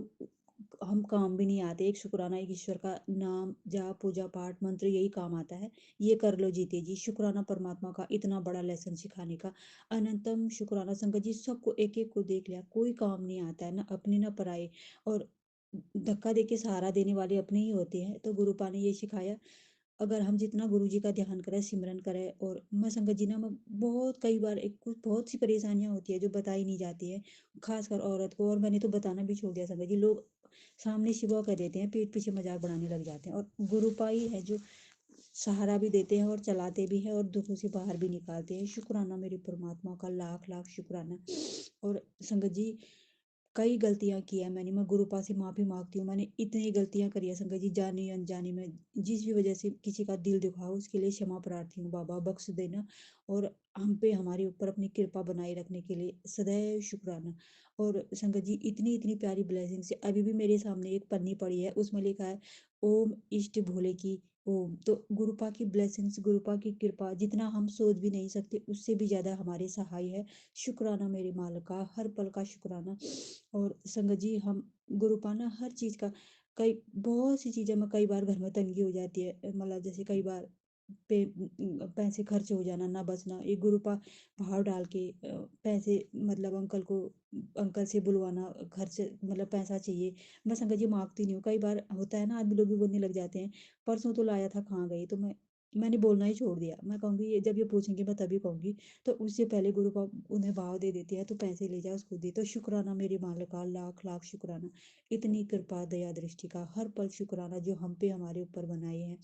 हम काम भी नहीं आते। एक शुक्राना, एक ईश्वर का नाम जाप पूजा पाठ मंत्र यही काम आता है। ये कर लो जीते जी। शुक्राना परमात्मा का इतना बड़ा लेसन सिखाने का। अनंतम शुक्राना संगत जी सबको एक एक को देख लिया, कोई काम नहीं आता है ना अपने ना पराए और धक्का देके सहारा देने वाले अपने ही होते हैं। तो गुरुपा ने ये सिखाया अगर हम जितना गुरु जी का ध्यान करें सिमरन करें। और मैं संगत जी ना मैं बहुत कई बार एक कुछ बहुत सी परेशानियां होती है जो बताई नहीं जाती है खासकर औरत को। और मैंने तो बताना भी छोड़ दिया संगत जी। लोग सामने शिवा कह देते हैं, पीठ पीछे मजाक बनाने लग जाते हैं और गुरुपा ही है जो सहारा भी देते हैं और चलाते भी हैं और दुखों से बाहर भी निकालते हैं। शुक्राना मेरे परमात्मा का लाख लाख शुक्राना। और संगत जी कई गलतियाँ की है मैंने, मैं गुरुपा से माफ़ी माँगती हूँ। मैंने इतनी गलतियाँ करी है संगत जी, जानी अनजानी में। जिस भी वजह से किसी का दिल दुखा हो उसके लिए क्षमा प्रार्थी हूँ। बाबा बख्श देना और हम पे हमारे ऊपर अपनी कृपा बनाए रखने के लिए सदैव शुक्राना। और संगत जी इतनी इतनी प्यारी ब्लेसिंग्स है। अभी भी मेरे सामने एक पन्नी पड़ी है, उसमें लिखा है ओम इष्ट भोले की ओम। तो गुरुपा की ब्लेसिंग्स, गुरुपा की कृपा जितना हम सोच भी नहीं सकते उससे भी ज़्यादा हमारे सहाय है। शुक्राना मेरे मालिक का, हर पल का शुक्राना। और संगत जी हम गुरुपा ना हर चीज़ का कई बहुत सी चीज़ें में कई बार घर में तंगी हो जाती है। मतलब जैसे कई बार पैसे खर्च हो जाना ना बचना, ये गुरुपा भाव डाल के पैसे मतलब अंकल से बुलवाना, घर से मतलब पैसा चाहिए। मैं संगत जी मांगती नहीं हूँ। कई बार होता है ना आदमी लोग भी बोलने लग जाते हैं परसों तो लाया था कहाँ गई। तो मैंने बोलना ही छोड़ दिया। मैं कहूँगी ये जब ये पूछेंगे मैं तभी कहूँगी। तो उससे पहले गुरुपा उन्हें भाव दे देती है तो पैसे ले जा उसको दे। तो शुक्राना मेरे मालिक का, लाख लाख शुक्राना। इतनी कृपा दया दृष्टि का हर पल शुक्राना जो हम पे हमारे ऊपर बनाए हैं।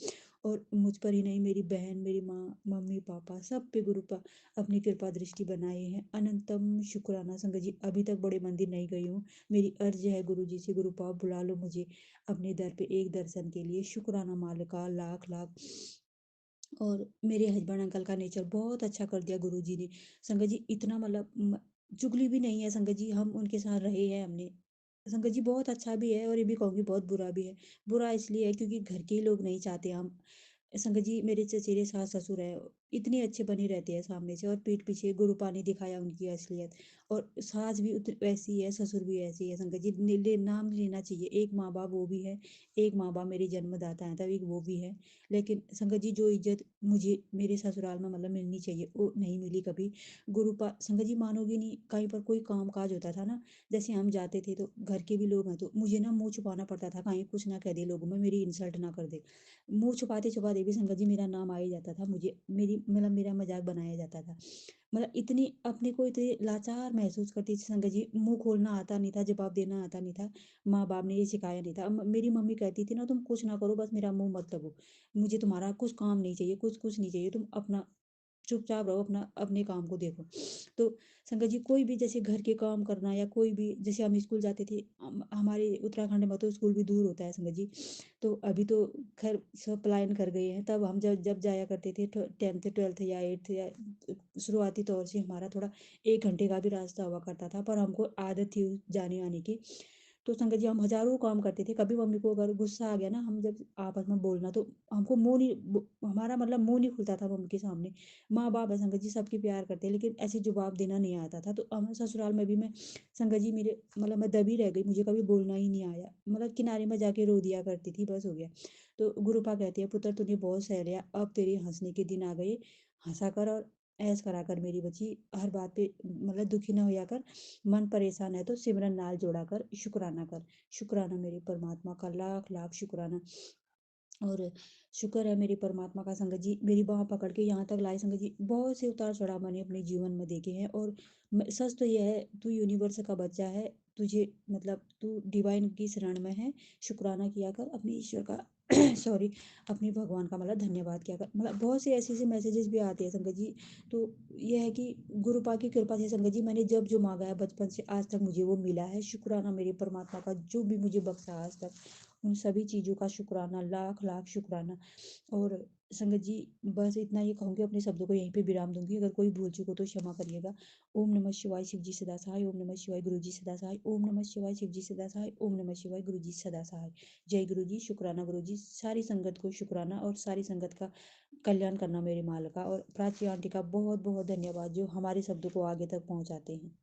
और मुझ पर ही नहीं, मेरी बहन, मेरी माँ, मम्मी पापा सब पे गुरुपा अपनी कृपा दृष्टि बनाए हैं। अनंतम शुक्राना संगत जी। अभी तक बड़े मंदिर नहीं गई हूँ। मेरी अर्ज है गुरु जी से, गुरुपा बुला लो मुझे अपने दर पे एक दर्शन के लिए। शुक्राना मालिका, लाख लाख। और मेरे हस्बैंड अंकल का नेचर बहुत अच्छा कर दिया गुरुजी ने। संगत जी इतना मतलब चुगली भी नहीं है संगत जी, हम उनके साथ रहे हैं हमने। संगत जी बहुत अच्छा भी है और ये भी कहूँगी बहुत बुरा भी है। बुरा इसलिए है क्योंकि घर के ही लोग नहीं चाहते हम। संगत जी मेरे चचेरे सास ससुर है, इतने अच्छे बने रहते हैं सामने से और पीठ पीछे गुरुपा ने दिखाया उनकी असलियत। और सास भी वैसी है, ससुर भी ऐसी है संगत जी। नाम नहीं लेना चाहिए, एक माँ बाप वो भी है, एक माँ बाप मेरे जन्मदाता हैं तब एक वो भी है। लेकिन संगत जी जो इज्जत मुझे मेरे ससुराल में मतलब मिलनी चाहिए वो नहीं मिली कभी। गुरुपा संगत जी मानोगे नहीं, कहीं पर कोई काम काज होता था ना, जैसे हम जाते थे तो घर के भी लोग हैं तो मुझे ना मुंह छुपाना पड़ता था, कहीं कुछ ना कह दे लोगों में, मेरी इंसल्ट ना कर दे। मुंह छुपाते छुपाते भी संगत जी मेरा नाम आ ही जाता था, मुझे मेरी मतलब मेरा मजाक बनाया जाता था। मतलब इतनी अपने को इतनी लाचार महसूस करती थी संगत जी। मुंह खोलना आता नहीं था, जवाब देना आता नहीं था। माँ बाप ने ये सिखाया नहीं था। मेरी मम्मी कहती थी ना तुम कुछ ना करो, बस मेरा मुंह मत लगो, मुझे तुम्हारा कुछ काम नहीं चाहिए, कुछ कुछ नहीं चाहिए, तुम अपना चुपचाप रहो, अपना अपने काम को देखो। तो संगत जी कोई भी जैसे घर के काम करना या कोई भी जैसे हम स्कूल जाते थे, हमारे उत्तराखंड में तो स्कूल भी दूर होता है संगत जी। तो अभी तो खैर सब पलायन कर गए हैं, तब हम जब जब जाया करते थे 10th 12th या 8th या शुरुआती तौर से हमारा थोड़ा 1 घंटे का भी रास्ता हुआ करता था, पर हमको आदत थी जाने आने की। तो संगत जी हम हज़ारों काम करते थे, कभी मम्मी को अगर गुस्सा आ गया ना, हम जब आपस में बोलना तो हमको मुँह नहीं ब हमारा मतलब मुँह नहीं खुलता था मम्मी के सामने। माँ-बाप है संगत जी, सबके प्यार करते हैं, लेकिन ऐसे जवाब देना नहीं आता था। तो ससुराल में भी मैं संगत जी मेरे मतलब मैं दबी रह गई, मुझे कभी बोलना ही नहीं आया। मतलब किनारे में जाके रो दिया करती थी, बस हो गया। तो गुरुपा कहती है, पुत्र तूने बहुत सह लिया, अब तेरे हँसने के दिन आ गए, हँसा कर और ऐश करा कर मेरी बच्ची, हर बात पे मतलब दुखी ना होया कर। मन परेशान है तो सिमरन नाल जोड़ा कर, शुक्राना कर। शुक्राना मेरे परमात्मा का, लाख लाख शुक्राना। और शुक्र है मेरे परमात्मा का संगत जी, मेरी बाँह पकड़ के यहाँ तक लाए संगत जी। बहुत से उतार-चढ़ाव मैंने अपने जीवन में देखे हैं, और सच तो यह है, तू यूनिवर्स का बच्चा है, तुझे मतलब तू डिवाइन की शरण में है। शुक्राना किया कर अपने ईश्वर का सॉरी, अपने भगवान का मतलब धन्यवाद किया कर। मतलब बहुत से ऐसे-ऐसे मैसेजेस भी आते हैं संगत जी। तो ये है कि गुरुपा की कृपा से संगत जी, मैंने जब जो माँगा है बचपन से आज तक मुझे वो मिला है। शुक्राना मेरे परमात्मा का, जो भी मुझे बख्शा आज तक, उन सभी चीज़ों का शुक्राना, लाख लाख शुक्राना। और संगत जी बस इतना ही कहूँगी, अपने शब्दों को यहीं पे विराम दूंगी। अगर कोई भूल चूको तो क्षमा करिएगा। ओम नमः शिवाय, शिव जी सदा सहाय। ओम नमः शिवाय, गुरु जी सदा सहाय। ओम नमः शिवाय, शिव जी सदा सहाय। ओम नमः शिवाय, गुरु जी सदा सहाय। जय गुरु जी। शुक्राना गुरु जी, सारी संगत को शुक्राना, और सारी संगत का कल्याण करना मेरे माल का। और प्राची आंटी का बहुत बहुत धन्यवाद, जो हमारे शब्दों को आगे तक पहुँचाते हैं।